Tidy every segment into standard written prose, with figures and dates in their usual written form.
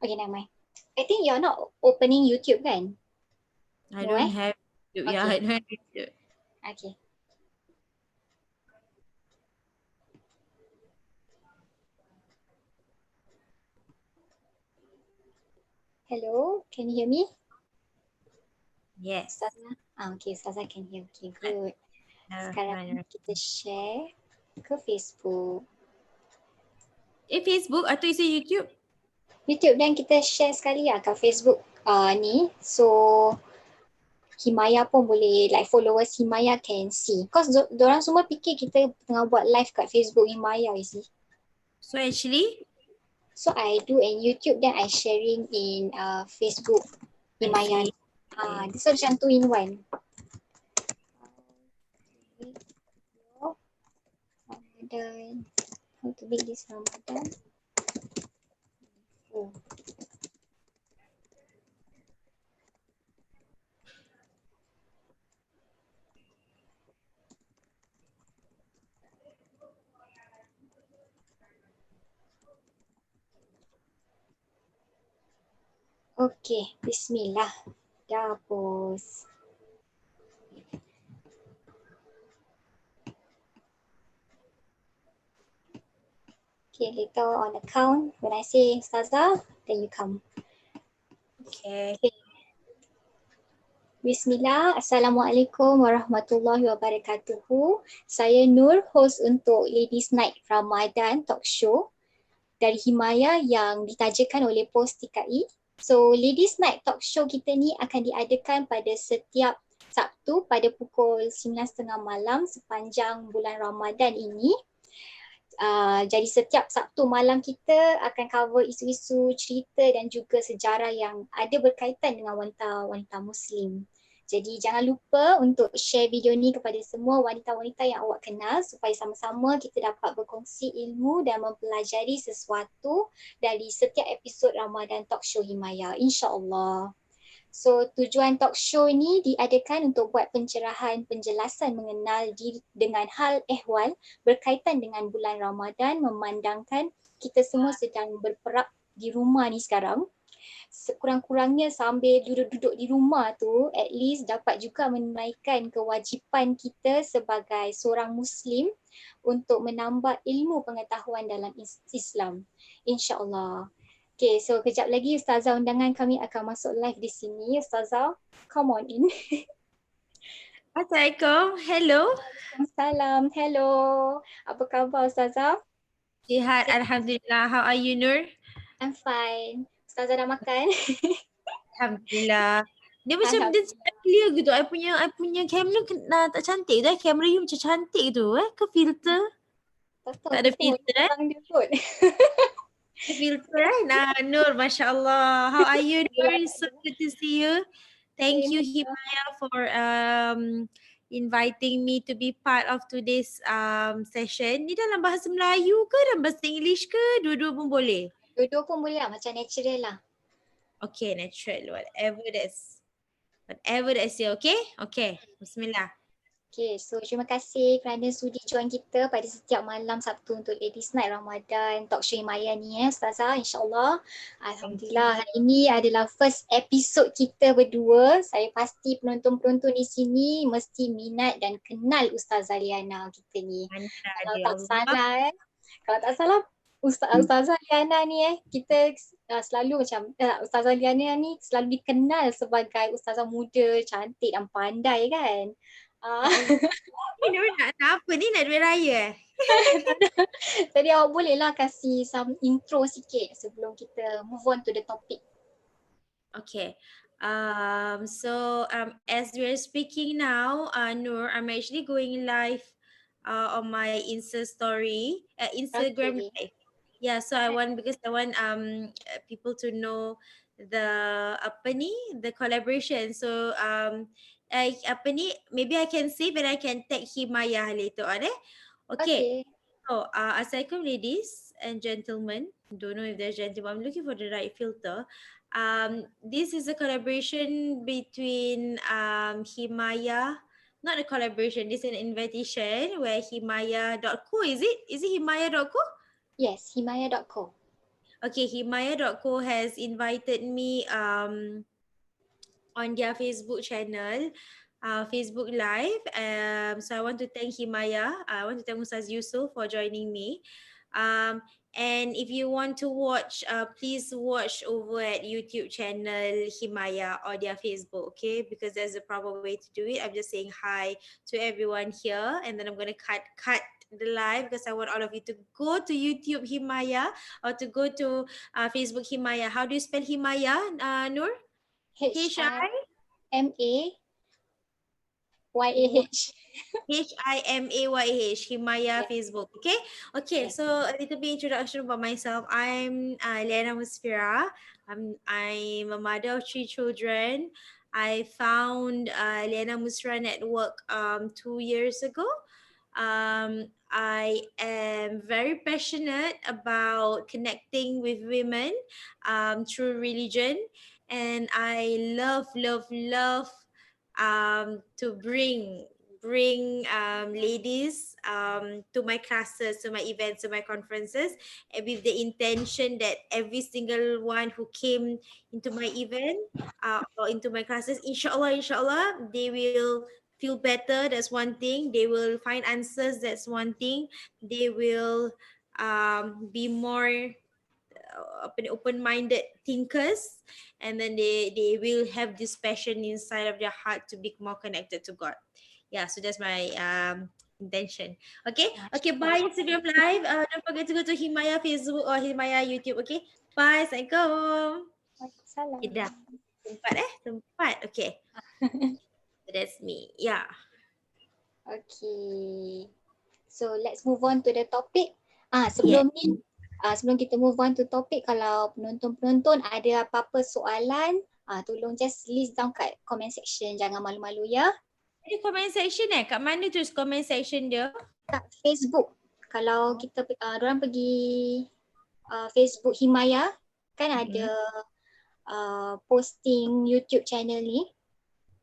Okay, never mind. I think you're not opening YouTube kan? I No, don't have YouTube. Yeah, I Okay. don't have YouTube. Okay. Hello, can you hear me? Yes. Ustazah? Okay, Ustazah can hear. Okay, good. Sekarang Rahman. kita share ke Facebook. Facebook atau isi YouTube? YouTube dan kita share sekali lah kat Facebook ni. So, Himayah pun boleh, like followers Himayah can see. Cause diorang semua fikir kita tengah buat live kat Facebook Himayah, you see. So actually, So I do in YouTube then I sharing in Facebook Himayah. Okay. So macam 2 in 1. Ramadan. How to make this Ramadan? Oh. Okay, bismillah. Dah hapus. Okay, later on the count, when I say Ustazah, then you come. Okay. Bismillah, Assalamualaikum warahmatullahi wabarakatuh. Saya Nur, host untuk Ladies Night Ramadan Talkshow dari Himayah yang ditajakan oleh Pos TKI. So, Ladies Night Talkshow kita ni akan diadakan pada setiap Sabtu pada pukul 9.30 malam sepanjang bulan Ramadan ini. Jadi setiap Sabtu malam kita akan cover isu-isu, cerita dan juga sejarah yang ada berkaitan dengan wanita-wanita Muslim. Jadi jangan lupa untuk share video ni kepada semua wanita-wanita yang awak kenal supaya sama-sama kita dapat berkongsi ilmu dan mempelajari sesuatu dari setiap episod Ramadan Talkshow Himayah, insya-Allah. So tujuan talk show ni diadakan untuk buat pencerahan penjelasan mengenal diri dengan hal ehwal berkaitan dengan bulan Ramadan, memandangkan kita semua sedang berperap di rumah ni sekarang. Sekurang-kurangnya sambil duduk-duduk di rumah tu, at least dapat juga menunaikan kewajipan kita sebagai seorang Muslim untuk menambah ilmu pengetahuan dalam Islam. InsyaAllah. Okay, so kejap lagi Ustazah undangan kami akan masuk live di sini. Ustazah, come on in. Assalamualaikum. Hello. Salam, hello. Apa khabar Ustazah? Sihat, Alhamdulillah. How are you, Nur? I'm fine. Ustazah dah makan? Alhamdulillah. Dia macam dia clear gitu. I punya kamera tak cantik tu. Kamera you macam cantik tu. Ke filter? Tak ada filter Dia kot. Filter Nah, Nur, Masya Allah. How are you, Nur? It's so good to see you. Thank you, Himayah, for inviting me to be part of today's session. Ni dalam bahasa Melayu ke dalam bahasa English ke? Dua-dua pun boleh? Dua-dua pun boleh lah, macam natural lah. Okay, natural. Whatever that's you, okay? Okay, Bismillah. Okay, so terima kasih kerana sudi join kita pada setiap malam Sabtu untuk Ladies Night Ramadan Talkshow Himayah ni Ustazah, insyaAllah. Alhamdulillah, hari ini adalah first episode kita berdua. Saya pasti penonton-penonton di sini mesti minat dan kenal Ustazah Liana kita ni. Kalau tak salah kalau tak salah Ustazah Liana ni kita selalu macam Ustazah Liana ni selalu dikenal sebagai Ustazah muda, cantik dan pandai kan. Ni nak apa ni? Nak duit raya Jadi awak bolehlah kasih some intro sikit sebelum kita move on to the topic. Okay. As we're speaking now, Nur, I'm actually going live on my Instagram live. Yeah, so because I want people to know the collaboration. So maybe I can save and I can tag Himayah later on Okay. So Assalamualaikum ladies and gentlemen. Don't know if there's gentlemen. I'm looking for the right filter. This is a collaboration between Himayah. Not a collaboration, this is an invitation where Himayah.co, is it? Is it Himayah.co? Yes, Himayah.co. Okay, Himayah.co has invited me on their Facebook channel, Facebook Live. So I want to thank Himayah. I want to thank Ustaz Yusuf for joining me. Um, and if you want to watch, please watch over at YouTube channel Himayah or their Facebook, okay? Because there's a proper way to do it. I'm just saying hi to everyone here, and then I'm gonna cut the live because I want all of you to go to YouTube Himayah or to go to Facebook Himayah. How do you spell Himayah, Nur? H I Himayah. Himayah, Himayah Yeah. Facebook. Okay, okay. Yeah. So a little bit introduction about myself. I'm Lena Musfira. I'm a mother of three children. I found Lena Musfira Network 2 years ago. I am very passionate about connecting with women through religion, and I love to bring ladies to my classes, to my events, to my conferences, and with the intention that every single one who came into my event or into my classes, inshallah, they will feel better. That's one thing. They will find answers. That's one thing. They will be more open-minded thinkers, and then they will have this passion inside of their heart to be more connected to God. Yeah, so that's my intention. Okay, okay, bye MashaAllah. Instagram live. Don't forget to go to Himayah Facebook or Himayah YouTube. Okay, bye, assalamualaikum. Okay, dah Waalaikumsalam. tempat okay, so that's me. Yeah. Okay. So let's move on to the topic. Yeah. Sebelum ni, sebelum kita move on to topik, kalau penonton-penonton ada apa-apa soalan, tolong just list down kat comment section. Jangan malu-malu ya. Ada comment section kat mana tu comment section dia? Kat Facebook. Kalau kita, orang pergi Facebook Himayah, kan ada posting YouTube channel ni.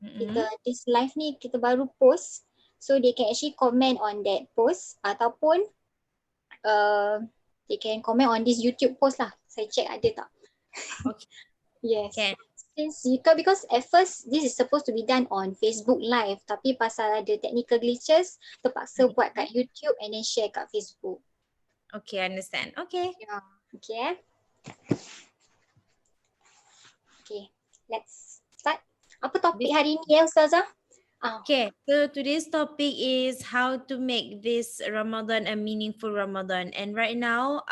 Kita this live ni kita baru post, so they can actually comment on that post ataupun they can comment on this YouTube post lah. Saya check ada tak. Okay. Yes. Can. Since because at first this is supposed to be done on Facebook Live, tapi pasal ada technical glitches, terpaksa buat kat YouTube and then share kat Facebook. Okay, understand. Okay. Yeah. Okay. Okay, let's start. Apa topik hari ni ya Ustazah? Okay, so today's topic is how to make this Ramadan a meaningful Ramadan. And right now,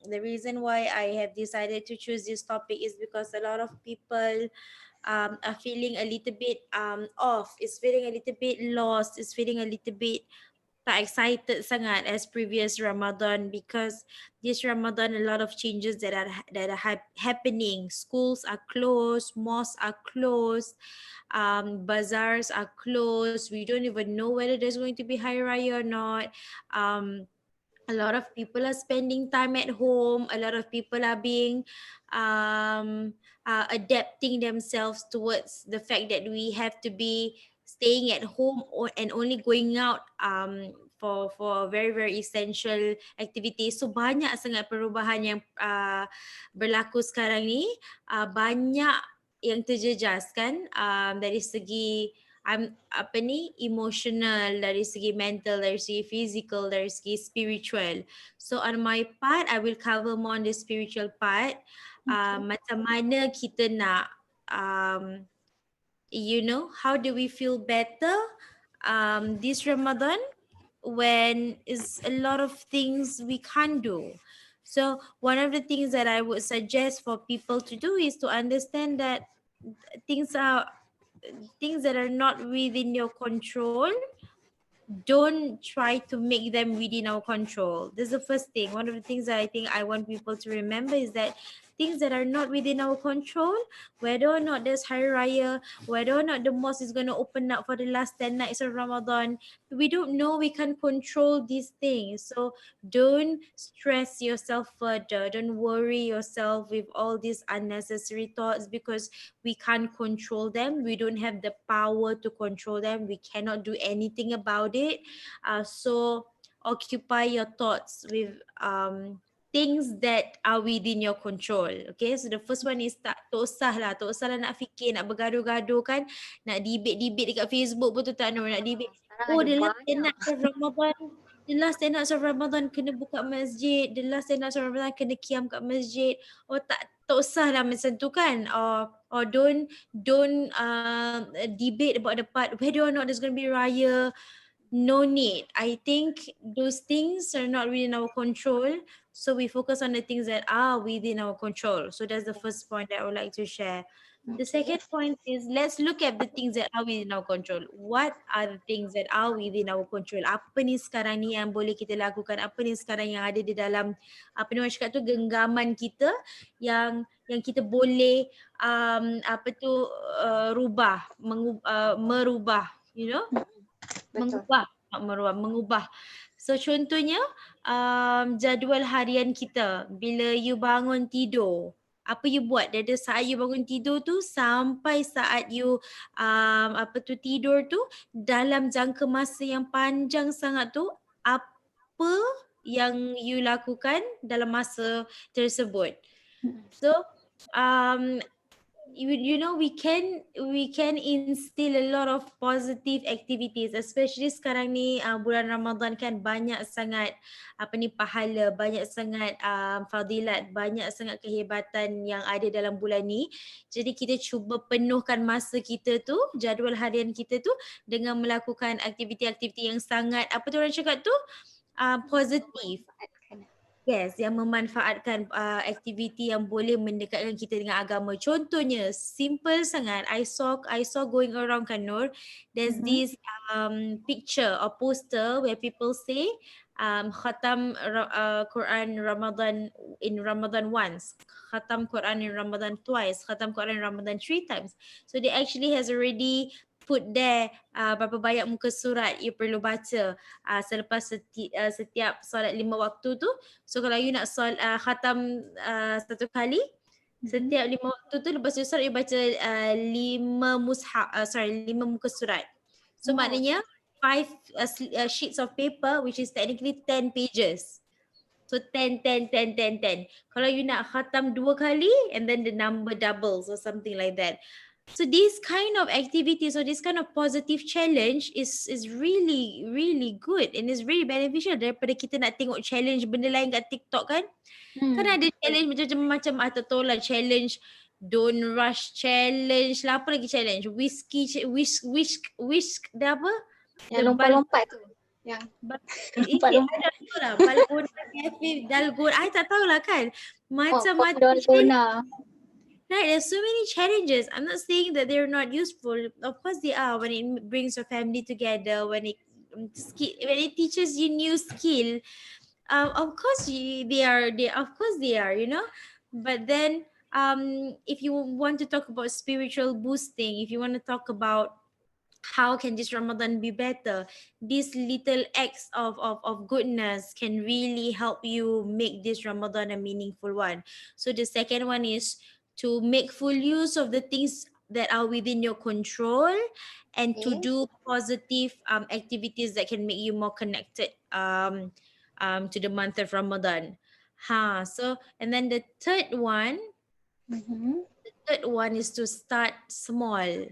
the reason why I have decided to choose this topic is because a lot of people are feeling a little bit off, is feeling a little bit lost, is feeling a little bit tak excited sangat as previous Ramadan, because this Ramadan a lot of changes that are happening. Schools are closed, mosques are closed, bazaars are closed. We don't even know whether there's going to be Hari Raya or not. A lot of people are spending time at home. A lot of people are being adapting themselves towards the fact that we have to be staying at home and only going out for very essential activities. So banyak sangat perubahan yang berlaku sekarang ni. Banyak yang terjejas kan, dari segi emotional, dari segi mental, dari segi physical, dari segi spiritual. So on my part, I will cover more on the spiritual part. Macam mana kita nak how do we feel better this Ramadan when is a lot of things we can't do. So one of the things that I would suggest for people to do is to understand that things that are not within your control, don't try to make them within our control. This is the first thing. One of the things that I think I want people to remember is that things that are not within our control, whether or not there's Hari Raya, whether or not the mosque is going to open up for the last 10 nights of Ramadan, we don't know, we can't control these things. So don't stress yourself further. Don't worry yourself with all these unnecessary thoughts, because we can't control them. We don't have the power to control them. We cannot do anything about it. So occupy your thoughts with things that are within your control. Okay, so the first one is tak usah lah nak fikir, nak bergaduh-gaduh kan, nak debate dekat Facebook pun tu tak nak debate. Sekarang Oh, ada the last 10 banyak. nights of Ramadan, the last 10 nights of Ramadan kena buka masjid, the last 10 nights of Ramadan kena kiam kat masjid. Oh, tak usah lah macam tu kan. Or don't debate about the part whether or not there's going to be raya. No need. I think those things are not within our control. So we focus on the things that are within our control. So that's the first point that I would like to share. The Okay. second point is let's look at the things that are within our control. What are the things that are within our control? Apa ni sekarang ni yang boleh kita lakukan? Apa ni sekarang yang ada di dalam apa ni orang cakap tu, genggaman kita yang kita boleh merubah, you know? Betul. Mengubah. So contohnya jadual harian kita, bila you bangun tidur, apa you buat dari saat you bangun tidur tu sampai saat you tidur tu, dalam jangka masa yang panjang sangat tu, apa yang you lakukan dalam masa tersebut. So you know, we can instill a lot of positive activities, especially sekarang ni bulan Ramadan kan, banyak sangat pahala, banyak sangat fadilat, banyak sangat kehebatan yang ada dalam bulan ni. Jadi kita cuba penuhkan masa kita tu, jadual harian kita tu, dengan melakukan aktiviti-aktiviti yang sangat orang cakap tu positif. Yes, yang memanfaatkan aktiviti yang boleh mendekatkan kita dengan agama. Contohnya, simple sangat. I saw going around kan Nur, there's this picture or poster where people say khatam Quran Ramadan in Ramadan once, khatam Quran in Ramadan twice, khatam Quran in Ramadan 3 times. So they actually has already put there berapa banyak muka surat you perlu baca selepas setiap solat 5 waktu tu. So kalau you nak khatam satu kali, setiap 5 waktu tu lepas you solat you baca 5 muka surat. So maknanya 5 sheets of paper, which is technically 10 pages. So 10. Kalau you nak khatam 2 kali, and then the number doubles or something like that. So this kind of activities or this kind of positive challenge is really really good and is really beneficial daripada kita nak tengok challenge benda lain kat TikTok kan. Kan ada challenge macam-macam tak tahu lah, challenge don't rush challenge lah, apa lagi challenge, whisk dah apa? Yang lompat-lompat tu. Yang lompat-lompat. Lah, Balgona Cafe, Dalgona, I tak tahulah kan. Macam-macam Dalgona. Right, there's so many challenges. I'm not saying that they're not useful. Of course they are, when it brings your family together, when it teaches you new skill. Of course they are, you know. But then if you want to talk about spiritual boosting, if you want to talk about how can this Ramadan be better, these little acts of goodness can really help you make this Ramadan a meaningful one. So the second one is to make full use of the things that are within your control and to do positive activities that can make you more connected to the month of Ramadan. So and then the third one is to start small.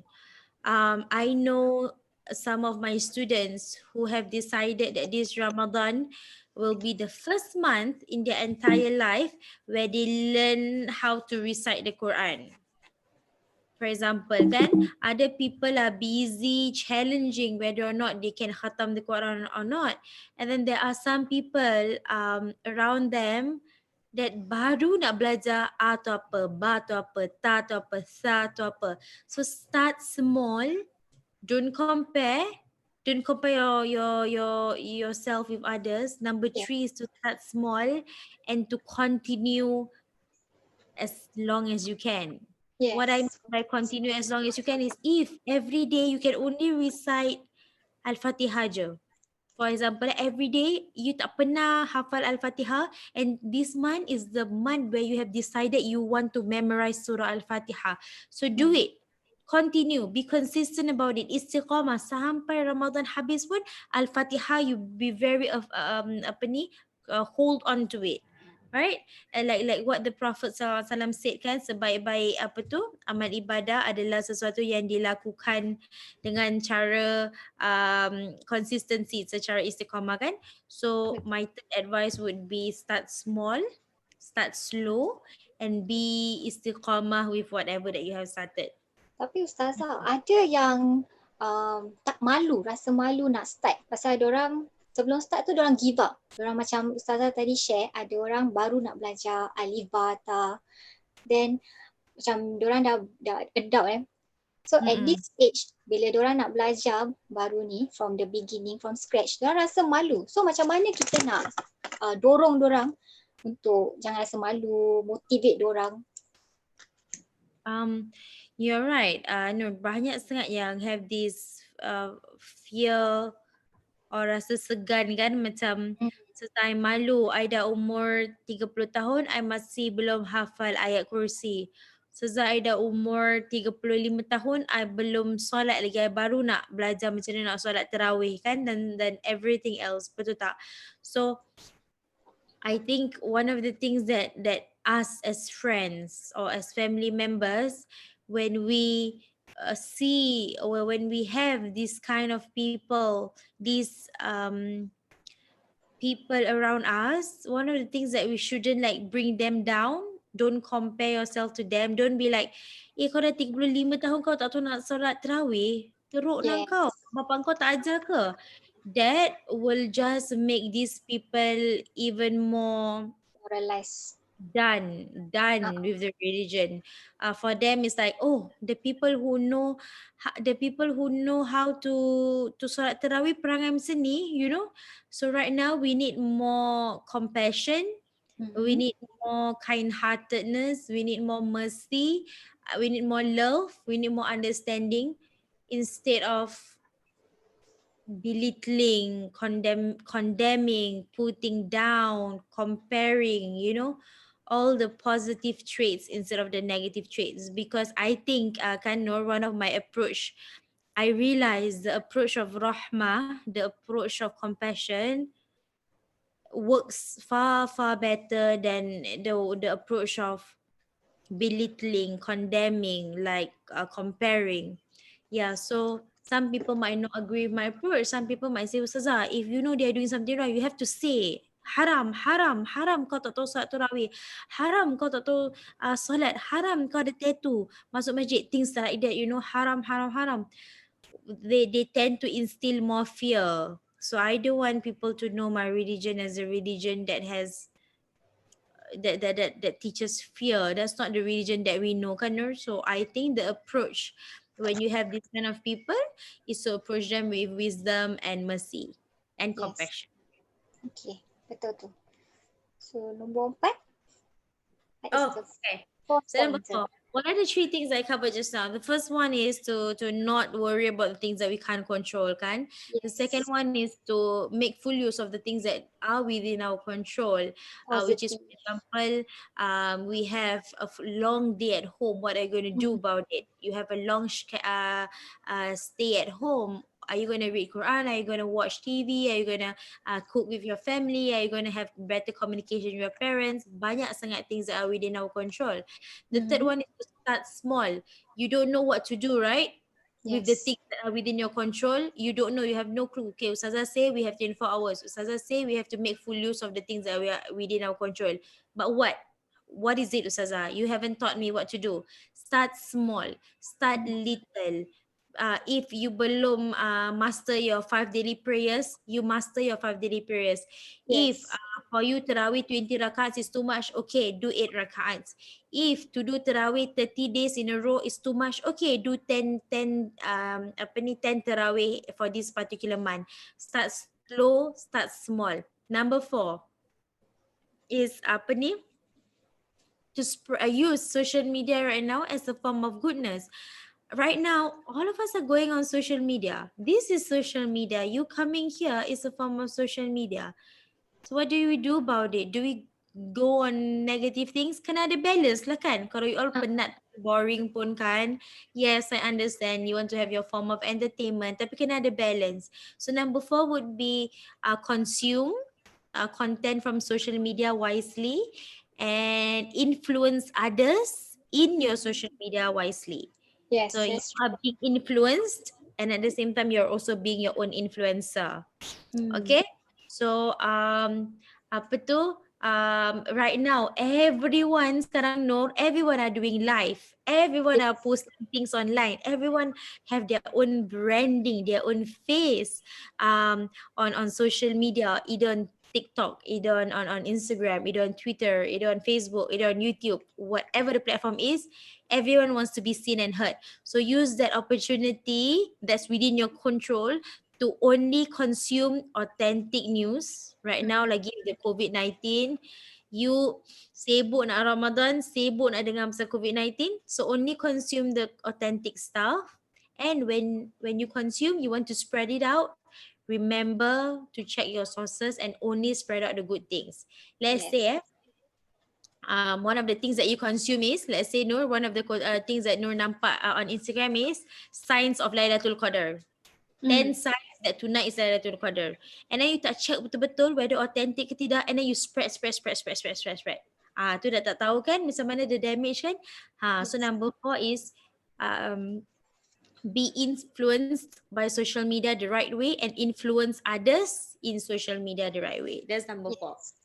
I know some of my students who have decided that this Ramadan will be the first month in their entire life where they learn how to recite the Quran. For example, kan, other people are busy challenging whether or not they can khatam the Quran or not. And then there are some people around them that baru nak belajar A tu apa, Ba tu apa, Ta tu apa, Sa tu apa. So start small, don't compare yourself with others. Number 3 is to start small and to continue as long as you can. What I mean by continue as long as you can is if every day you can only recite Al-Fatihah je. For example, every day you tak pernah hafal Al-Fatihah, and this month is the month where you have decided you want to memorize Surah Al-Fatihah. So do it. Continue. Be consistent about it. Istiqamah. Sampai Ramadan habis pun Al-Fatihah you be very hold on to it. right? And like what the Prophet SAW said kan, sebaik-baik apa tu amal ibadah adalah sesuatu yang dilakukan dengan cara consistency, secara istiqamah kan. So Betul. my third advice would be start small, start slow, and be istiqamah with whatever that you have started. Tapi Ustazah, ada yang tak malu, rasa malu nak start. Pasal orang sebelum start tu orang give up. Orang macam Ustazah tadi share, ada orang baru nak belajar alif ba ta. Then macam orang dah adult So at Mm-mm. this stage, bila diorang nak belajar baru ni from the beginning, from scratch, diorang rasa malu. So macam mana kita nak dorong diorang untuk jangan rasa malu, motivate diorang. You're right. No, banyak sangat yang have this fear or rasa segan kan, macam Hmm. saya malu, I dah umur 30 tahun, I masih belum hafal ayat kursi. I dah umur 35 tahun, I belum solat lagi, I baru nak belajar macam mana nak solat tarawih kan, dan everything else, betul tak? So I think one of the things that us as friends or as family members, when we see or when we have this kind of people, these people around us, one of the things that we shouldn't like bring them down. Don't compare yourself to them. Don't be like, kau dah 35 tahun kau tak tahu nak solat tarawih. Teruk nang kau. Yes, Bapa kau tak ajar ke? That will just make these people even more moralize. done with the religion. For them it's like, oh, the people who know how to solat tarawih perangai macam ni, you know. So right now we need more compassion, we Mm-hmm. need more kind-heartedness, we need more mercy, we need more love, we need more understanding, instead of belittling, condemning, putting down, comparing, you know, all the positive traits instead of the negative traits. Because I think, kan Nur, one of my approach, I realized the approach of rahmah, the approach of compassion works far better than the approach of belittling, condemning, like comparing. Yeah, so some people might not agree with my approach. Some people might say, Ustazah, if you know they're doing something wrong, you have to say, haram, haram, haram kau tak tahu solat tarawih, haram kau tak tahu solat, haram kau ada tattoo, masuk masjid, things like that, you know, haram, haram, haram. They tend to instill more fear. So I don't want people to know my religion as a religion that has that teaches fear. That's not the religion that we know, kan Nur? So I think the approach when you have this kind of people is to approach them with wisdom and mercy and Yes. compassion. Okay, betul tu. So nombor 4, what is Oh, the okay. fourth So number pointer? 4, what are the 3 things I covered just now? The first one is to not worry about the things that we can't control, kan? The second Yes, one is to make full use of the things that are within our control, which is, positive. for example, we have a long day at home. What are you going to do Mm-hmm. about it? You have a long stay at home. Are you going to read Quran? Are you going to watch TV? Are you going to cook with your family? Are you going to have better communication with your parents? Banyak sangat things that are within our control. The third Mm-hmm. one is to start small. You don't know what to do, right? With the Yes. things that are within your control, you don't know, you have no clue. Okay, Ustazah say we have 24 hours. Ustazah say we have to make full use of the things that we are within our control. But what? What is it, Ustazah? You haven't taught me what to do. Start small. Start little. If you belum master your 5 daily prayers, you master your 5 daily prayers. If Yes. for you tarawih 20 rakats is too much, okay, do 8 rakats. If to do tarawih 30 days in a row is too much, okay, do 10 tarawih for this particular month. Start slow, start small. Number 4 is to use social media right now as a form of goodness. Right now, all of us are going on social media. This is social media. You coming here is a form of social media. So what do we do about it? Do we go on negative things? Kena ada balance lah kan. Kalau you all Ah, penat, boring pun kan. Yes, I understand. You want to have your form of entertainment. Tapi kena ada balance. So number 4 would be consume. content from social media wisely and influence others in your social media wisely. So Yes, you that's are being influenced and at the same time you're also being your own influencer. true. Okay, so apa tu, right now everyone sekarang Nur, everyone are doing live, everyone are Yes. posting things online, everyone have their own branding, their own face on social media, either on TikTok, either on Instagram, either on Twitter, either on Facebook, either on YouTube, whatever the platform is, everyone wants to be seen and heard. So use that opportunity that's within your control to only consume authentic news. Right now lagi the COVID-19, you sibuk nak Ramadan, sibuk nak dengar pasal COVID-19, so only consume the authentic stuff. And when you consume, you want to spread it out, remember to check your sources and only spread out the good things. Let's Yes. say one of the things that you consume is, let's say Nur, one of the things that Nur nampak on Instagram is signs of Lailatul Qadar. 10 Mm. signs that tonight is Lailatul Qadar. And then you tak check betul-betul whether authentic ke tidak, and then you spread. Tu dah tak tahu kan macam mana the damage kan. So Yes. number 4 is um, be influenced by social media the right way and influence others in social media the right way. That's number 4. Yes.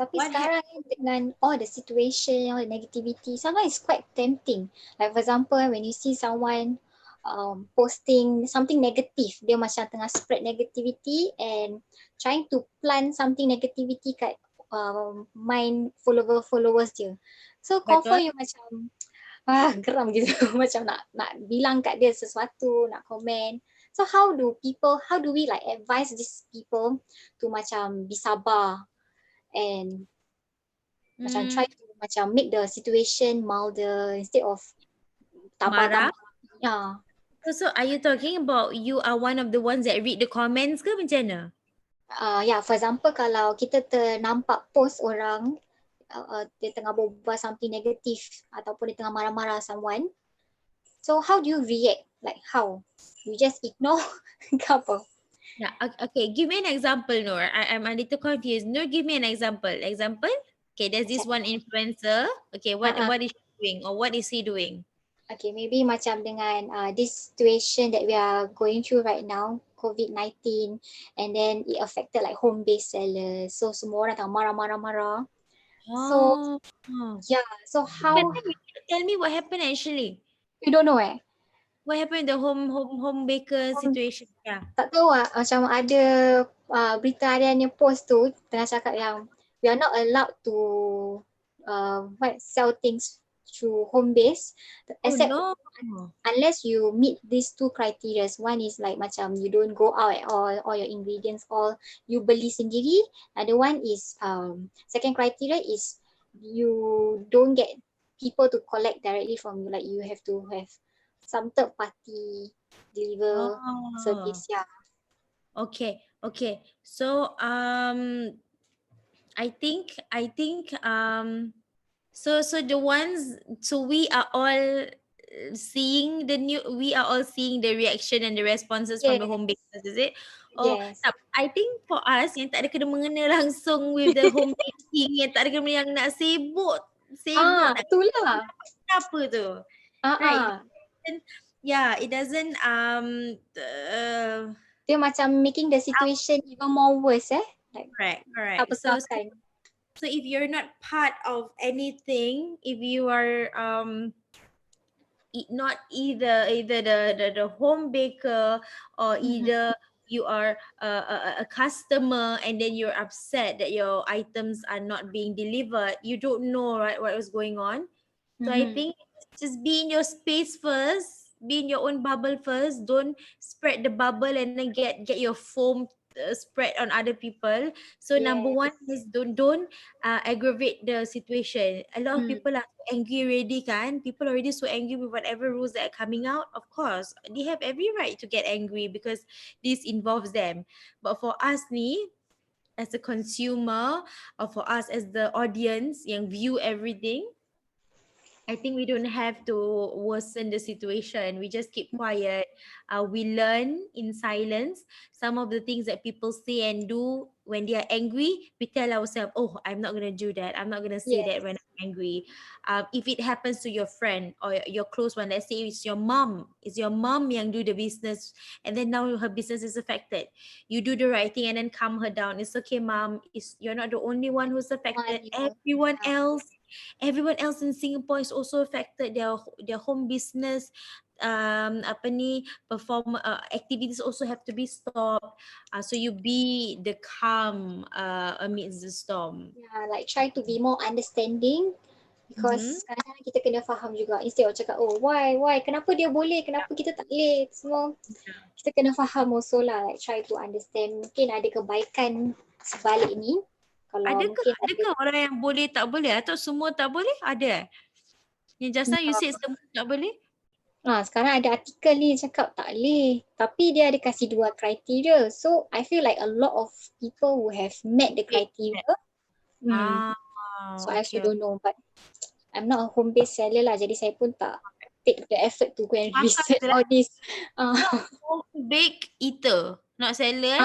Tapi What happened? sekarang dengan all the situation, all the negativity, sometimes it's quite tempting. Like for example, when you see someone posting something negative, dia macam tengah spread negativity and trying to plant something negativity kat mind followers dia. So Betul? confirm you macam geram gitu macam nak bilang kat dia sesuatu, nak komen. So how do we like advise these people to macam be sabar and macam try Hmm, to macam make the situation milder instead of marah. tambah-tambah. Ya. So are you talking about you are one of the ones that read the comments ke macam mana? For example kalau kita ternampak post orang dia tengah berbual something negatif ataupun dia tengah marah-marah someone. So how do you react? Like how? You just ignore ke apa? Yeah, okay. Give me an example, Noor. I'm a little confused. Noor, give me an example. Example? Okay, there's this Macam one influencer. Okay, uh, what is she doing or what is he doing? okay, maybe macam dengan this situation that we are going through right now, COVID-19, and then it affected like home-based sellers. So semua orang tengah marah-marah-marah. So Oh, yeah, so but how then you need to tell me what happened actually. you don't know What happened in the home baker Um, situation? Yeah. tak tahu macam ada berita harian yang post tu tengah cakap yang we are not allowed to sell things through home base Oh except no. unless you meet these two criteria. One is like macam you don't go out at all your ingredients all you beli sendiri. Other one is second criteria is you don't get people to collect directly from you, like you have to have some third party deliver Oh. service. Yeah. Okay. So I think so the ones, so we are all seeing the new, we are all seeing the reaction and the responses from Yeah. the home bakers, is it? Oh, Yes. tak, I think for us yang tak ada kena mengena langsung with the home baking, yang tak ada kena yang nak sibuk nak Itulah. apa tu, Ah right? ah. Yeah, it doesn't Dia macam making the situation even more worse like tak correct. berkelakar. So if you're not part of anything, if you are not either the home baker or Mhm. either you are a customer and then you're upset that your items are not being delivered, you don't know right what was going on. So I Mhm. think just be in your space first, be in your own bubble first. Don't spread the bubble and then get your foam spread on other people. So number Yes. one is don't aggravate the situation. A lot of Mm. people are angry already, kan? People are already so angry with whatever rules that are coming out. Of course, they have every right to get angry because this involves them. But for us ni, as a consumer or for us as the audience yang view everything, I think we don't have to worsen the situation. We just keep quiet. We learn in silence. Some of the things that people say and do when they are angry, we tell ourselves, "Oh, I'm not gonna do that. I'm not gonna say that when Yes, I'm angry." If it happens to your friend or your close one, let's say it's your mom yang do the business, and then now her business is affected. You do the right thing and then calm her down. It's okay, mom. You're not the only one who's one, affected. you know, yeah, Everyone else in Singapore is also affected. Their home business, apa ni, perform activities also have to be stopped. So you be the calm amidst the storm. yeah, like try to be more understanding Mm-hmm. because kadang-kadang kita kena faham juga instead of cakap, oh why, kenapa dia boleh, kenapa kita tak boleh, semua kita kena faham also lah, like try to understand mungkin ada kebaikan sebalik ni kalau mungkin ada. Adakah orang yang boleh tak boleh atau semua tak boleh? Ada. Yang just now you said semua tak boleh? Sekarang ada artikel ni cakap tak boleh. Tapi dia ada kasih 2 kriteria. So, I feel like a lot of people who have met the Okay. criteria. Hmm. Ah, So, I also okay. don't know. But I'm not a home-based seller lah. Jadi, saya pun tak take the effort to go and Faham research je lah. all this. Not home bake eater. Not seller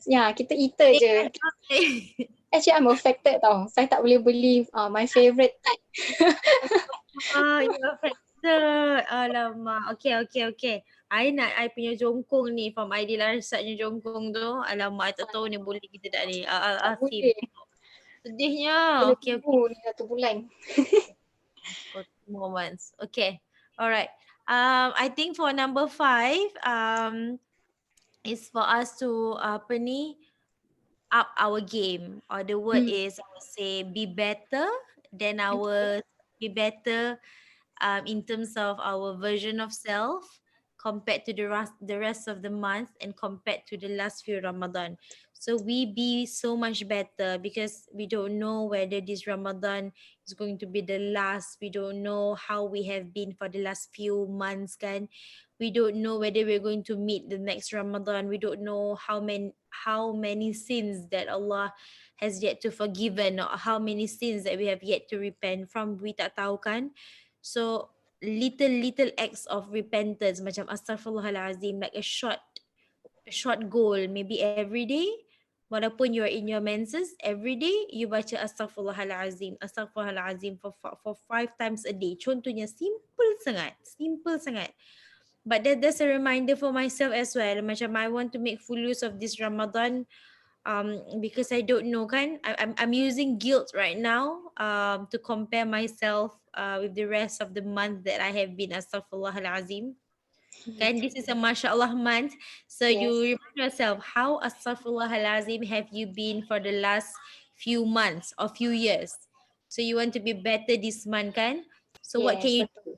Ya, kita eater je. Actually, I'm affected tau. Saya tak boleh beli my favourite type. You affected. Alamak. Okay. I punya jongkong ni from Ideal Arsatnya jongkong tu. Alamak, I tak tahu ni boleh kita tak ni. Tak Asim. boleh. Sedihnya. Kena Okay. tunggu ni 1 bulan. For 2 more months. Okay. Alright. I think for number 5, is for us to apa ni, up our game, or the word is I would say be better than be better in terms of our version of self compared to the rest of the month and compared to the last few Ramadan. So we be so much better because we don't know whether this Ramadan is going to be the last. We don't know how we have been for the last few months kan. We don't know whether we're going to meet the next Ramadan. We don't know how many sins that Allah has yet to forgiven, or how many sins that we have yet to repent from. We tak tahu kan. So little acts of repentance macam astaghfirullahalazim, like a short goal, maybe every day, walaupun you're in your menses, every day you baca astaghfirullahalazim for 5 times a day. Contohnya simple sangat. But that's a reminder for myself as well. Macam I want to make full use of this Ramadan, because I don't know kan, I'm using guilt right now to compare myself with the rest of the month that I have been astaghfirullahalazim. Kan, this is a mashallah month, so Yes. you remind yourself, how astaghfirullahalazim have you been for the last few months or few years? So you want to be better this month kan. So what can Yes, you, betul.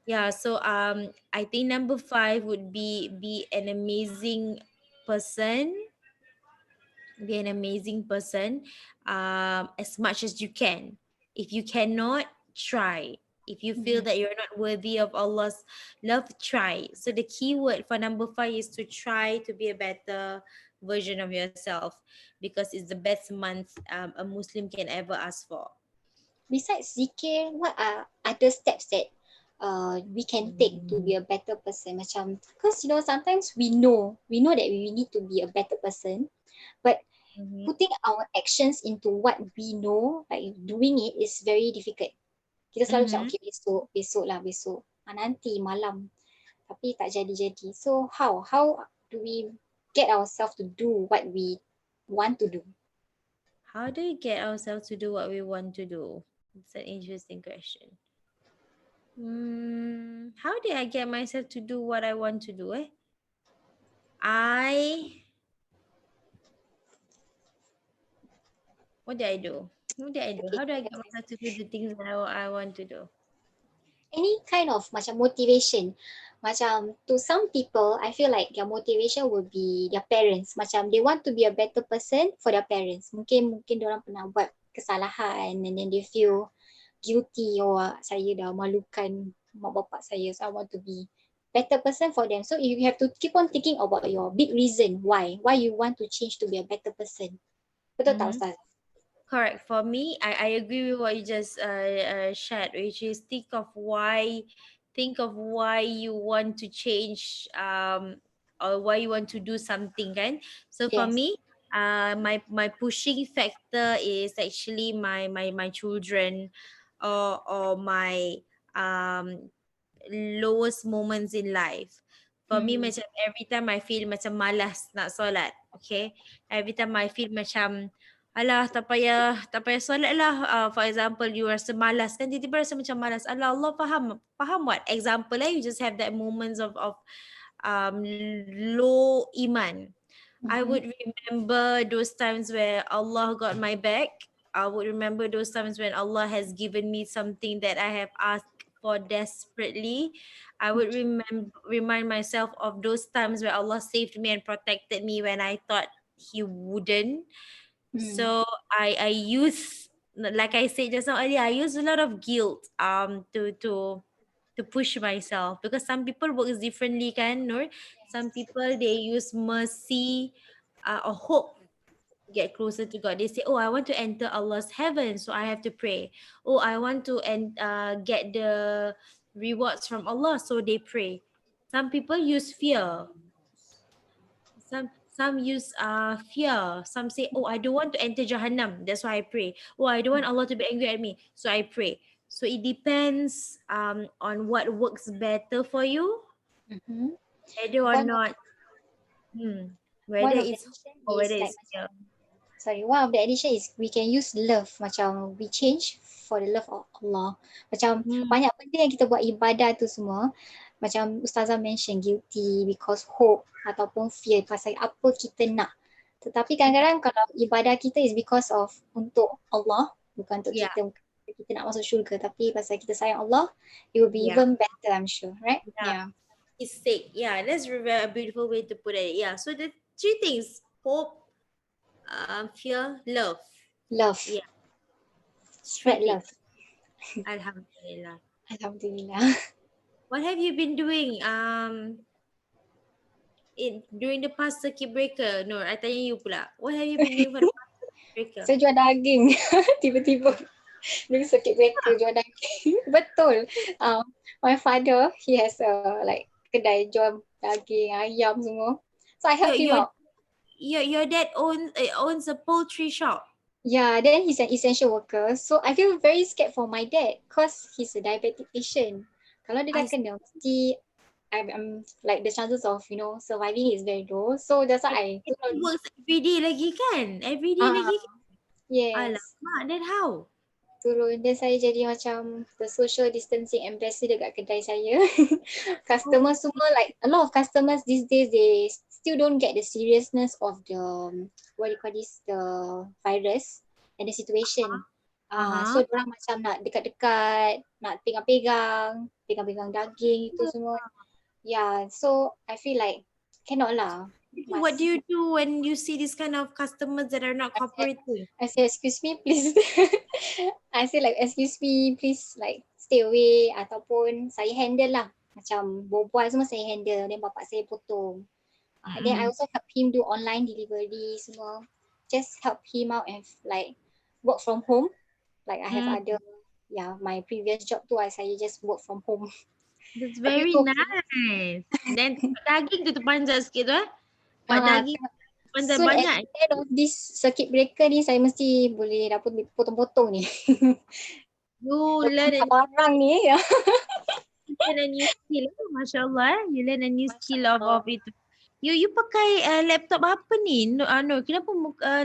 yeah, so I think number 5 would be an amazing person. Be an amazing person as much as you can. If you cannot, try. If you feel that you're not worthy of Allah's love, try. So the key word for number 5 is to try to be a better version of yourself, because it's the best month a Muslim can ever ask for. Besides zikir, what are other steps that we can take to be a better person? Macam, because sometimes we know that we need to be a better person, but putting our actions into what we know, like doing it, is very difficult. Kita selalu cakap, okay, besok, nanti malam, tapi tak jadi. So how do we get ourselves to do what we want to do? How do we get ourselves to do what we want to do? It's an interesting question. How did I get myself to do what I want to do? What did I do? Okay, How do I get myself to do the things that I want to do? any kind of macam motivation. Macam to some people, I feel like their motivation will be their parents. Macam they want to be a better person for their parents. Mungkin diorang pernah buat kesalahan and then they feel guilty, saya dah malukan mak bapak saya, so I want to be better person for them. So you have to keep on thinking about your big reason why you want to change to be a better person. Betul tak, Ustaz? Correct. For me, I agree with what you just shared, which is think of why you want to change or why you want to do something, kan? So for Yes. me, my pushing factor is actually my children, or my um lowest moments in life. For me, Mm. macam every time I feel macam malas nak solat, okay? Every time I feel macam, alah, tak payah solat lah. For example, you rasa malas kan, tiba-tiba rasa macam malas. Alah, Allah faham what? Example you just have that moments of um low iman. I Mm-hmm. would remember those times where Allah got my back. I would remember those times when Allah has given me something that I have asked for desperately. I would remind myself of those times where Allah saved me and protected me when I thought He wouldn't. Mm. So I use, like I said just now earlier, I use a lot of guilt to push myself, because some people works differently, kan, Nur. Some people they use mercy, or hope, get closer to God. They say, oh, I want to enter Allah's heaven, so I have to pray. Oh, I want to get the rewards from Allah, so they pray. Some people use fear. Some use fear. Some say, oh, I don't want to enter Jahannam, that's why I pray. Oh, I don't want Allah to be angry at me, so I pray. So it depends on what works better for you, Mm-hmm. whether or One of not, hmm, one whether of the it's addition hope or is whether like it's macam, fear. sorry, one of the addition is we can use love, macam we change for the love of Allah. Macam Hmm. banyak benda yang kita buat ibadah tu semua, macam Ustazah mention guilty because hope ataupun fear pasal apa kita nak. Tetapi kadang-kadang kalau ibadah kita is because of untuk Allah, bukan untuk Yeah, kita nak masuk syurga, tapi pasal kita sayang Allah, it will be yeah, even better, I'm sure, right? yeah. Yeah. It's sake. Yeah, that's a beautiful way to put it. Yeah. So the three things: hope, fear, love. Love. Yeah, three Spread things. love. Alhamdulillah. Alhamdulillah. What have you been doing during the past circuit breaker? No, I tanya you pula. What have you been doing for the past circuit breaker? Saya jual daging. Tiba-tiba during circuit breaker jual daging. Betul. My father, he has a like kedai jual daging, ayam semua. So I help Your him your out. your dad owns a poultry shop. Yeah, then he's an essential worker. So I feel very scared for my dad because he's a diabetic patient. Kalau dia dah I kena, mesti I'm like the chances of, surviving is very low. So that's and why I it turun. works every day lagi kan? Every day Ah, lagi. yes. Alamak, then how? Turun. Then saya jadi macam the social distancing ambassador dekat kedai saya. Oh, Customers semua, like a lot of customers these days, they still don't get the seriousness of the, what do you call this, the virus and the situation. uh-huh. So diorang macam nak dekat-dekat, nak pegang-pegang daging itu semua. Yeah, so I feel like cannot lah. What do Must. you do when you see this kind of customers that are not I say, cooperating? I say, excuse me, please. I say like, excuse me, please like stay away ataupun saya handle lah. Macam berbual semua saya handle. Then bapak saya potong. Then I Mm. also help him do online delivery semua. Just help him out and like work from home. Like I have Mm. other, my previous job tu saya just work from home. That's Tapi very tu okay. nice. Then daging tu terpanjat sikit tu Pak Ah, daging panjat soon at banyak. the end of this circuit breaker ni saya mesti boleh dapat potong-potong ni. You learn Potong a, barang ni ya. learn a new skill. Masya Allah. You learn a new Masya skill of Allah. itu. You pakai laptop apa ni? No, kenapa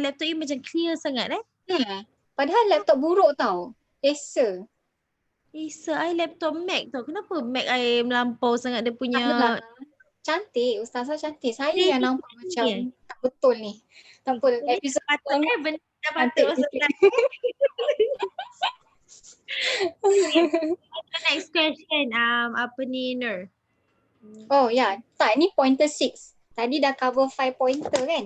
laptop you macam clear sangat Padahal laptop buruk tau. Acer. I laptop Mac tau. Kenapa Mac I melampau sangat dia Tak punya adalah. Cantik. Ustazah cantik. Saya yang creativity nampak ni? macam tak betul ni. Tak apa. Episod Patut ni benda dah patut cantik masuk sikit. live. The next question, apa ni, Nur? Oh ya. Tak, ni pointer 6. Tadi dah cover 5 pointer kan.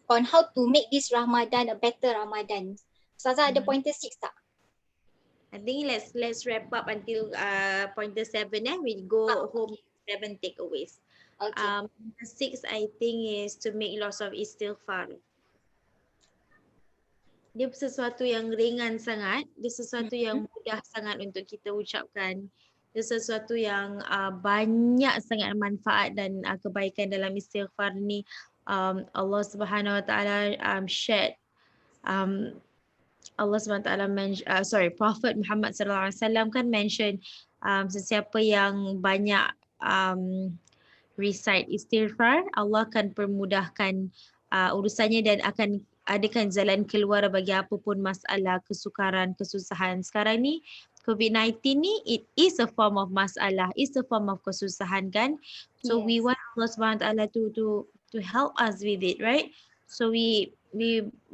On how to make this Ramadan a better Ramadan. Ustazah ada pointer 6 tak? I think let's wrap up until pointer 7. We go home Okay. 7 takeaways. Okay. 6 I think is to make lots of istighfar. dia sesuatu yang ringan sangat, dia sesuatu yang mudah sangat untuk kita ucapkan. Dia sesuatu yang banyak sangat manfaat dan kebaikan dalam istighfar ni. Allah Subhanahu Wa Taala shared, um, Allah SWT Prophet Muhammad SAW kan mention, sesiapa yang banyak um, recite istighfar, Allah akan permudahkan urusannya dan akan adakan jalan keluar bagi apapun masalah, kesukaran, kesusahan. Sekarang ni COVID-19 ni, it is a form of masalah, is a form of kesusahan kan. So we Yes. want Allah Subhanahu Wa Taala to help us with it, right? So we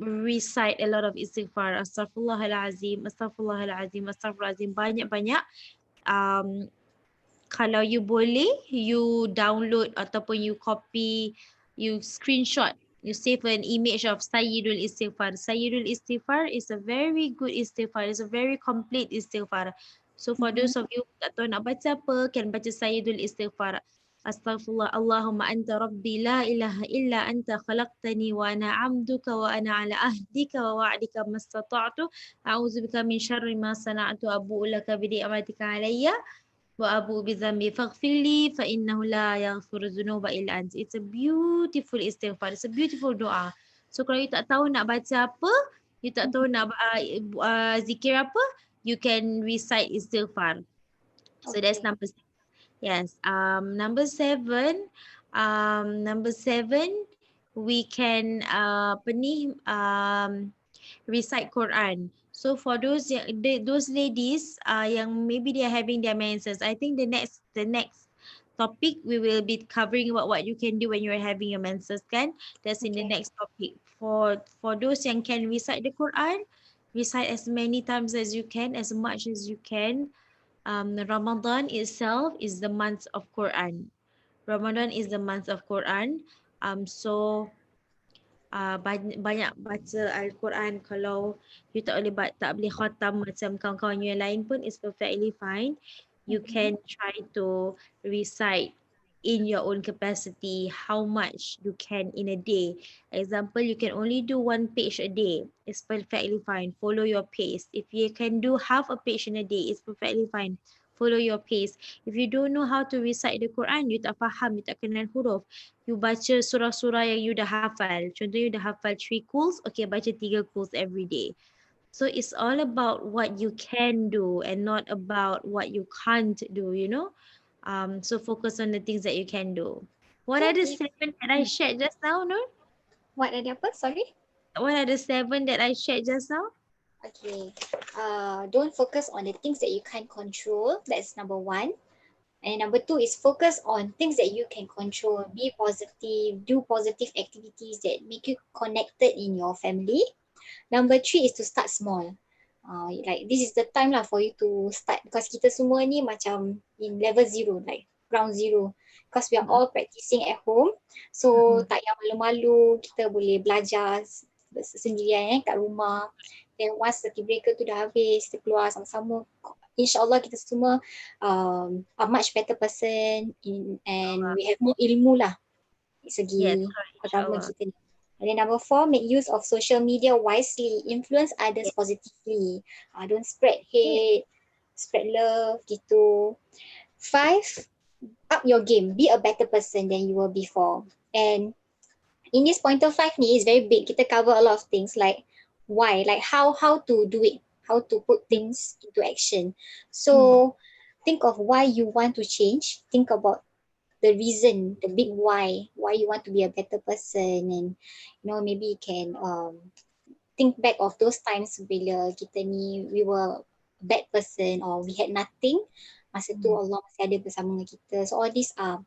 recite a lot of istighfar, astaghfirullahalazim, astaghfirullahalazim, astaghfirullahalazim, banyak-banyak. Kalau you boleh, you download ataupun you copy, you screenshot, you save an image of Sayyidul Istighfar. Sayyidul Istighfar is a very good istighfar, it's a very complete istighfar. So for those of you tak tahu nak baca apa, can baca Sayyidul Istighfar. Astaghfirullah, Allahumma anta rabbi la ilaha illa anta khalaqtani wa ana abduka wa ana ala ahdika wa wa'dika mastata'tu a'udzubika min syarri ma sana'tu abu'u laka bi ni'matika alayya wa abu bizambi faghfirli fa innahu la yaghfiru dzunuba illa ant. It's a beautiful istighfar. It's a beautiful doa. So kalau you tak tahu nak baca apa, you tak tahu nak zikir apa, you can recite istighfar. So that's number 6. Yes. Number 7, we can recite Quran. So for those ladies yang maybe they are having their menses, I think the next topic we will be covering about what you can do when you are having your menses kan. That's in the next topic. For those yang can recite the Quran, recite as many times as you can, as much as you can. Ramadan itself is the month of Quran. Ramadan is the month of Quran. So banyak baca Al-Quran. Kalau you tak boleh khatam macam kawan-kawan you yang lain pun, it's perfectly fine. You can try to recite in your own capacity how much you can in a day. Example, you can only do 1 page a day. It's perfectly fine. Follow your pace. If you can do half a page in a day, it's perfectly fine. Follow your pace. If you don't know how to recite the Quran, you tak faham, you tak kenal huruf, you baca surah-surah yang you dah hafal. Contohnya you dah hafal 3 quls, okay, baca 3 quls every day. So it's all about what you can do and not about what you can't do, you know. So focus on the things that you can do. What So are the if 7 that I shared just now, Nur? what ada apa? Sorry. What are the 7 that I shared just now? Okay. Don't focus on the things that you can't control. That's number 1. And number 2 is focus on things that you can control. Be positive. Do positive activities that make you connected in your family. Number 3 is to start small. Like this is the time lah for you to start, because kita semua ni macam in level 0, like ground 0, because we are all practicing at home. So tak payah malu-malu, kita boleh belajar sendirian kat rumah. Then once circuit breaker tu dah habis, kita keluar sama-sama, InsyaAllah kita semua a much better person and we have more ilmu lah segi agama kita ni. And then number 4, make use of social media wisely. Influence others positively. Don't spread hate, spread love gitu. 5, up your game. Be a better person than you were before. And in this pointer 5 ni is very big. Kita cover a lot of things like why, like how to do it, how to put things into action. So think of why you want to change. Think about the reason, the big why you want to be a better person, and you know, maybe you can think back of those times bila kita ni we were a bad person or we had nothing. Masa tu Allah masih ada bersama dengan kita. So all these are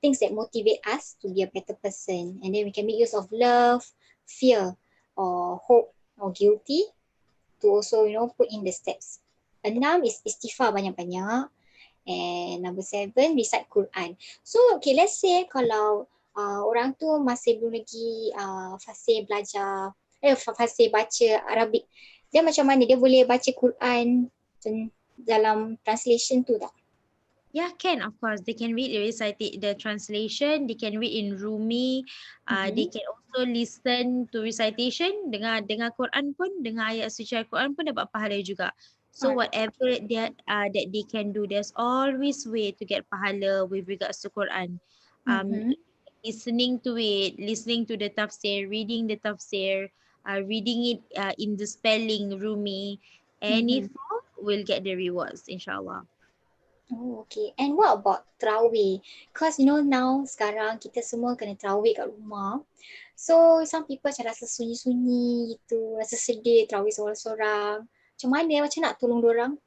things that motivate us to be a better person, and then we can make use of love, fear, or hope, or guilty to also, you know, put in the steps. 6 is istighfar banyak-banyak. And number 7, recite Quran. So okay, let's say kalau orang tu masih belum lagi fasih belajar, fasih baca Arabic, dia macam mana dia boleh baca Quran dalam translation tu tak? Yeah, can, of course. They can read the translation. They can read in Rumi. They Mm-hmm. can also listen to recitation. Dengar Quran pun, dengar ayat suci Al-Quran pun dapat pahala juga. So whatever that they can do, there's always way to get pahala with regards to Quran. Um, Mm-hmm. listening to it, listening to the tafsir, reading the tafsir, reading it in the spelling Rumi, any Mm-hmm. form will get the rewards, inshallah. Oh, okay. And what about terawih? Because now sekarang kita semua kena terawih kat rumah. So some people macam rasa sunyi-sunyi gitu, rasa sedih terawih seorang-seorang. Macam mana? Macam nak tolong dorang?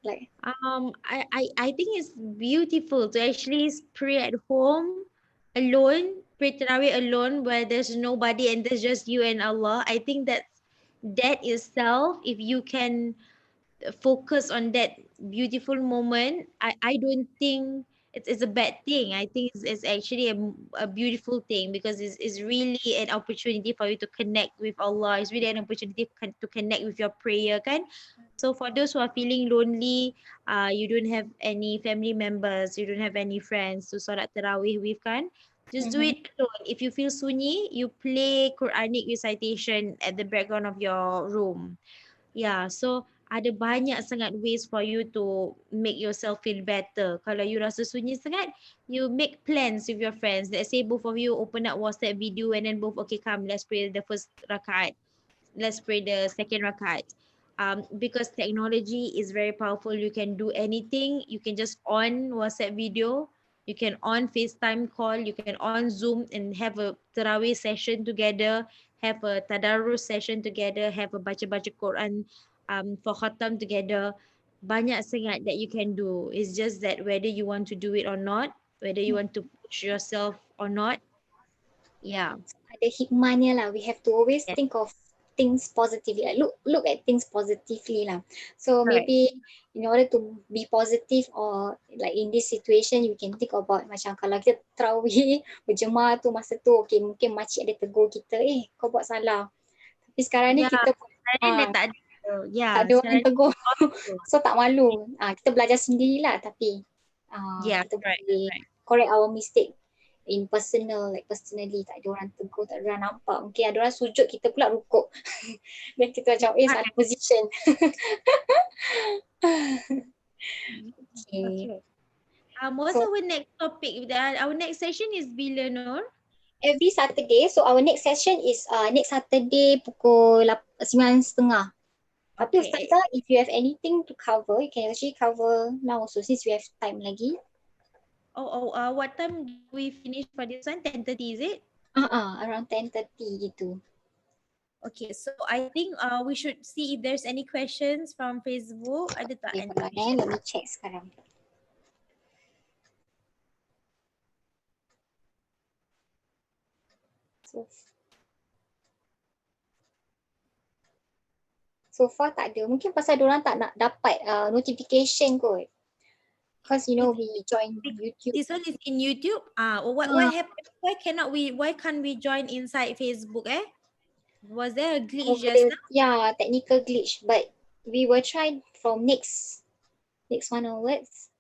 Like, I think it's beautiful to actually pray at home alone, pray Tarawih alone where there's nobody and there's just you and Allah. I think that itself, if you can focus on that beautiful moment, I don't think it's a bad thing. I think it's actually a beautiful thing because it's really an opportunity for you to connect with Allah. It's really an opportunity to connect with your prayer, kan? So for those who are feeling lonely, you don't have any family members, you don't have any friends to solat tarawih with, kan? Just do mm-hmm. it alone. If you feel sunyi, you play Quranic recitation at the background of your room. Yeah, so ada banyak sangat ways for you to make yourself feel better. Kalau you rasa sunyi sangat, you make plans with your friends. Let's say both of you open up WhatsApp video and then both, okay, come, let's pray the first rakaat. Let's pray the second rakaat. Because technology is very powerful. You can do anything. You can just on WhatsApp video. You can on FaceTime call. You can on Zoom and have a Tarawih session together. Have a Tadarus session together. Have a baca-baca Quran for khatam together. Banyak sangat that you can do. It's just that whether you want to do it or not, whether you want to push yourself or not. Yeah. Ada hikmahnya lah. We have to always Yes. think of things positively. Like look at things positively lah. So Correct. maybe in order to be positive or like in this situation, you can think about macam kalau kita terawih berjemaah tu masa tu, okay, mungkin makcik ada tegur kita, kau buat salah. Tapi sekarang ni Yeah. kita Sekarang dah tak ada. tak Yeah. ada orang Sekarang tegur. ni. So tak malu. Kita belajar sendirilah tapi Yeah, kita correct, boleh correct. correct our mistake in personal, like personally, tak ada orang tegur, tak ada orang nampak. Mungkin ada orang sujud, kita pula rukuk. Dan kita macam, salah position. Okay. Okay. What's So our next topic? Our next session is bila, Nur? every Saturday, so our next session is next Saturday pukul 9:30. Tapi Okay. Ustazah, if you have anything to cover, you can actually cover now also since we have time lagi. What time do we finish for this one? 10:30, is it? Around 10:30 gitu. Okay, so I think we should see if there's any questions from Facebook. Ada tak Okay, any hold on, question? let me check sekarang. So far tak ada. Mungkin pasal diorang tak nak dapat notification kot. Because we join YouTube. This one is in YouTube. What happened? Why can't we join inside Facebook? Was there a glitch just now? Yeah, technical glitch. But we will try from next one onwards.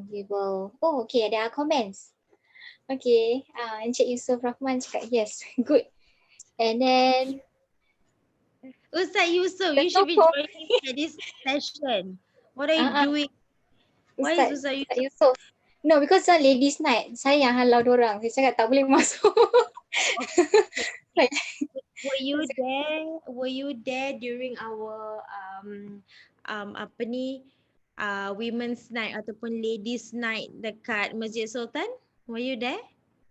We will. Oh, okay. There are comments. Okay. Encik Yusof Rahman cakap yes, good. And then Ustaz Yusuf, you should be joining at this session. What are you doing? Why is Ustaz Yusuf? No, because it's a ladies night. Saya yang halau dorang. Saya cakap tak boleh masuk. Okay. Were you there? Were you there during our apa ni women's night ataupun ladies night dekat Masjid Sultan? Were you there?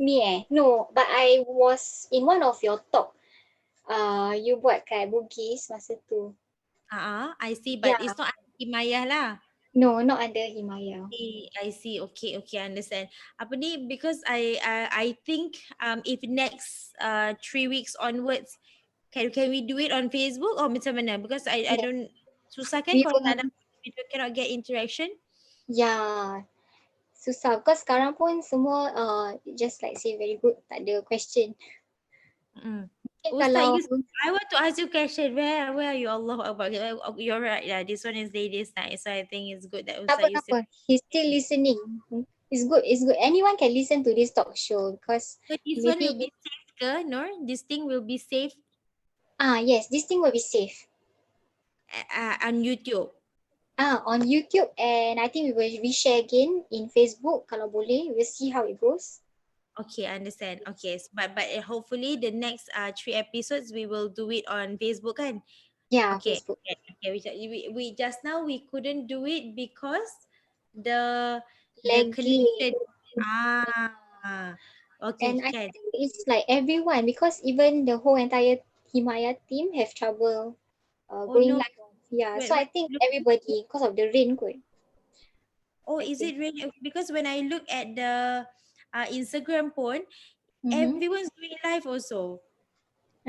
Me no, but I was in one of your talk. You buat kat Bugis masa tu. I see, but it's not Himayah lah. No, not under Himayah. I see. Okay, I understand. Apa ni, because I think if next 3 weeks onwards, can we do it on Facebook or macam mana? Because I don't, susah kan kalau tak ada, we cannot get interaction. Yeah, susah. Because sekarang pun semua just like say very good, tak ada question. Okay, Ustaz, kalau I want to ask you a question. Where are you? Allah Akbar. You're right. Yeah, this one is ladies' night, so I think it's good that tak apa, Ustaz you tak said. apa. He's still listening. It's good. It's good. Anyone can listen to this talk show because So this one will maybe be safe, ke, Nor? This thing will be safe yes, this thing will be safe. on YouTube. On YouTube, and I think we will reshare again in Facebook kalau boleh. We'll see how it goes. Okay, I understand. Okay, but hopefully the next 3 episodes we will do it on Facebook, kan? Yeah, Okay, Facebook. okay. We just now we couldn't do it because the Lagi. connection. Ah, okay, And I can. think it's like everyone because even the whole entire Himayah team have trouble Oh going no, live. Yeah, so when I think look, everybody because of the rain kot. oh, I is think. it really? Because when I look at the Instagram phone, Mm-hmm. everyone's doing live also.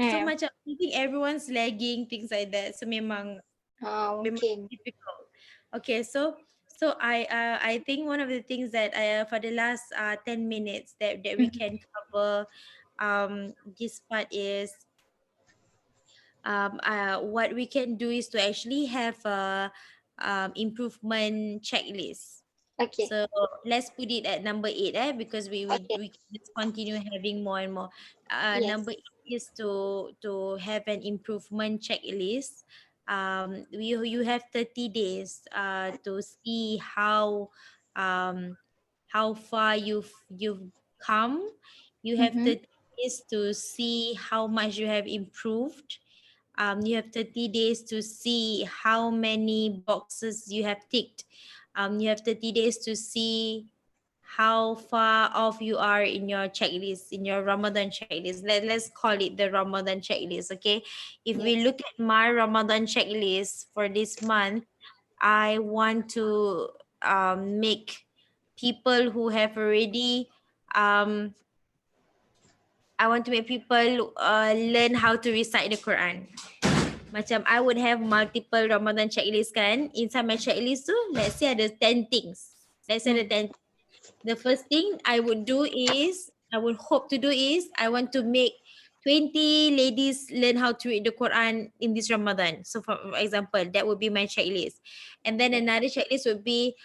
So Yeah. macam I think everyone's lagging things like that. So memang Mungkin. difficult. Okay, so I think one of the things that for the last 10 minutes that we Mhm. can cover this part is what we can do is to actually have a improvement checklist. Okay. So let's put it at number 8, because Okay. we can just continue having more and more. Number Yes. 8 is to have an improvement checklist. You have 30 days to see how far you've come. You have Mm-hmm. 30 days to see how much you have improved. You have 30 days to see how many boxes you have ticked. You have 30 days to see how far off you are in your checklist, in your Ramadan checklist. Let's call it the Ramadan checklist, okay? If we Yes. look at my Ramadan checklist for this month, I want to make people who have already um, I want to make people learn how to recite the Quran. Macam I would have multiple Ramadan checklist kan. Inside my checklist tu, let's say ada 10 things. Let's say ada Mm. 10. The first thing I would hope to do is, I want to make 20 ladies learn how to read the Quran in this Ramadan. So for example, that would be my checklist. And then Yes. another checklist would be,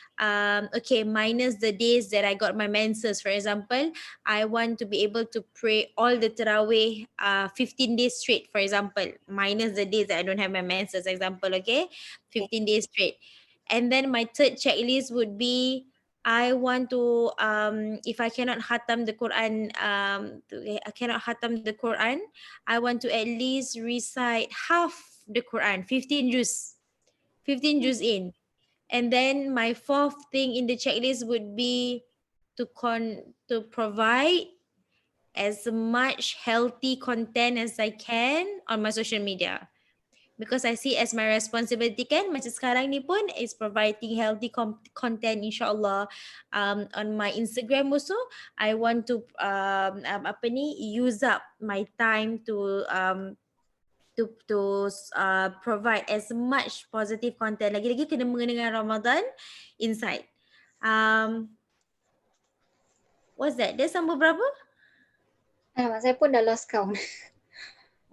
okay, minus the days that I got my menses. For example, I want to be able to pray all the Tarawih 15 days straight, for example, minus the days that I don't have my menses, example, okay? Okay. 15 days straight. And then my third checklist would be, I want to if I cannot khatam the Quran I cannot khatam the Quran, I want to at least recite half the Quran, 15 juz. 15 Mm. juz in. And then my fourth thing in the checklist would be to provide as much healthy content as I can on my social media, because I see as my responsibility kan, macam sekarang ni pun is providing healthy content, insyaAllah. On my Instagram also, I want to use up my time to provide as much positive content, lagi-lagi kena mengena dengan Ramadan inside. What's that? That's number berapa? Alamak, saya pun dah lost count.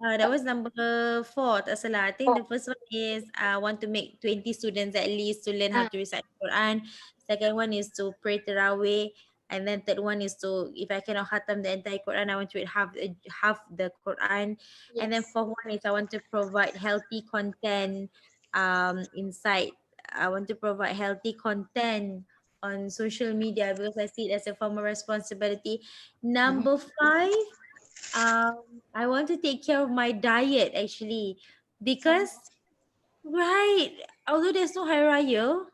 That was number 4, tak salah. I think Oh. the first one is I want to make 20 students at least to learn how Ah. to recite the Quran. Second one is to pray Tarawih. And then third one is to, if I cannot khatam the entire Quran, I want to read half the Quran. And then Yes. fourth one is I want to provide healthy content inside. I want to provide healthy content on social media because I see it as a form of responsibility. Mm-hmm. Number 5, I want to take care of my diet actually, because Sama. right, although there's no Hari Raya.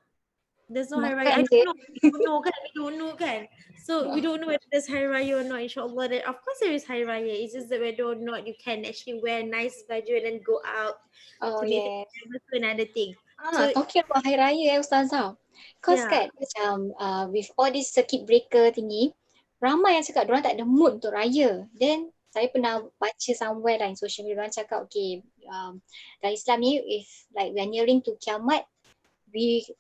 Makan I je. don't know kan, we don't know kan. So we don't know whether there's Hari Raya or not. Inshallah, of course there is Hari Raya. It's just that whether or not you can actually wear nice baju and then go out Oh to meet yes. family to another thing. So Talking about Hari Raya Ustazah. Cause yeah, kan macam with all this circuit breaker thingy, ramai yang cakap diorang tak ada mood untuk raya. Then saya pernah baca somewhere lah in social media, diorang cakap okay, dalam Islam ni if like we are nearing to kiamat,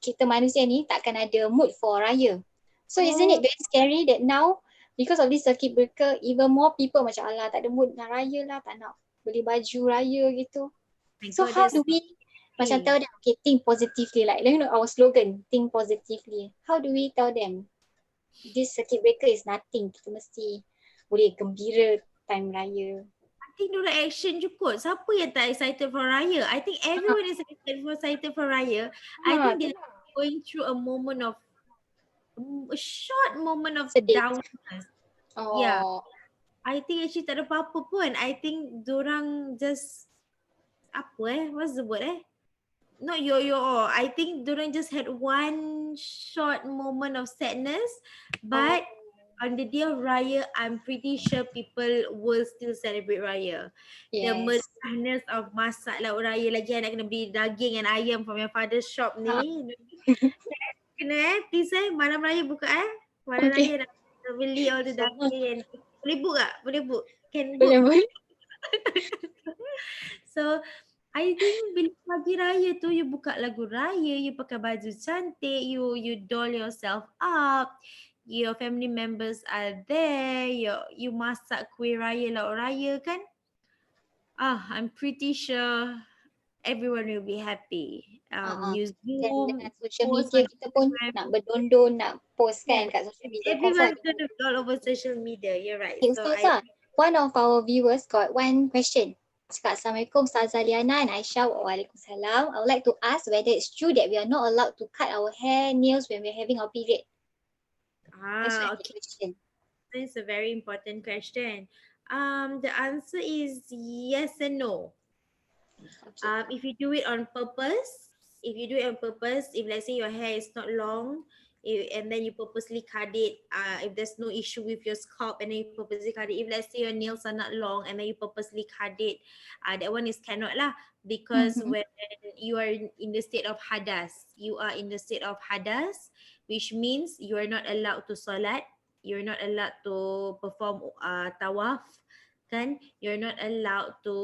kita manusia ni takkan ada mood for raya. So isn't it oh, very scary that now because of this circuit breaker, even more people macam alah tak ada mood nak raya lah, tak nak beli baju raya gitu. My So God, how that's do we macam hey. tell them, okay, think positively, like you know our slogan, think positively. How do we tell them this circuit breaker is nothing, kita mesti boleh gembira time raya? I think diorang action je kot. Siapa yang tak excited for Raya? I think everyone is excited for Raya. I think they're Itulah. going through a moment of, a short moment of Sedih. downness. Yeah. Oh, I think actually tak ada apa-apa pun. I think diorang just, what's the word Not yo-yo. I think diorang just had one short moment of sadness. But on the day of Raya, I'm pretty sure people will still celebrate Raya. The yes. meriahness of masak lauk Raya lagi, nak kena beli daging and ayam from your father's shop Ha, ni. Kena please malam Raya buka Malam okay. Raya nak beli all the daging and boleh book tak? Boleh book? Can Boleh, book? boleh. So I think bila pagi raya tu you buka lagu raya, you pakai baju cantik, you doll yourself up, your family members are there, you masak kuih raya, lauk raya kan. I'm pretty sure everyone will be happy. Use Dan Zoom, dengan social post media on kita pun Instagram. nak berdondon, nak post kan Yes, kat social media. Confirm. everyone's gonna be all over social media. You're right. Okay, So I Ustazah, one of our viewers got one question. Cakap, Assalamualaikum Ustazah Liana and Aisyah. Waalaikumsalam. I would like to ask whether it's true that we are not allowed to cut our hair, nails when we're having our period. That's one okay. question. It's a very important question. The answer is yes and no. Okay. If you do it on purpose, if let's say your hair is not long, and then you purposely cut it, if there's no issue with your scalp and then you purposely cut it, if let's say your nails are not long and then you purposely cut it, that one is cannot lah, because Mm-hmm. when you are in the state of hadas, which means you are not allowed to solat, you're not allowed to perform tawaf, kan, you're not allowed to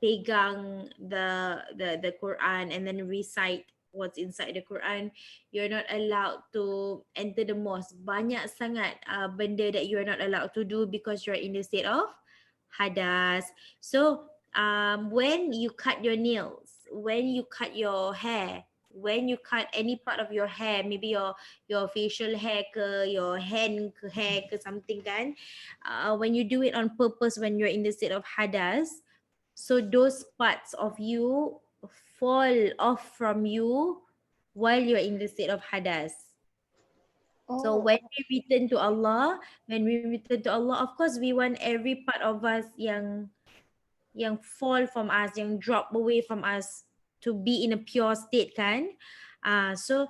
pegang the Quran and then recite what's inside the Quran. You're not allowed to enter the mosque. Banyak sangat benda that you are not allowed to do because you're in the state of hadas. So when you cut your nails, when you cut your hair, when you cut any part of your hair, maybe your facial hair ke, your hand ke hair ke something kan, when you do it on purpose when you're in the state of hadas, so those parts of you fall off from you while you're in the state of hadas. So Oh, when we return to Allah, of course we want every part of us yang fall from us, yang drop away from us to be in a pure state kan. So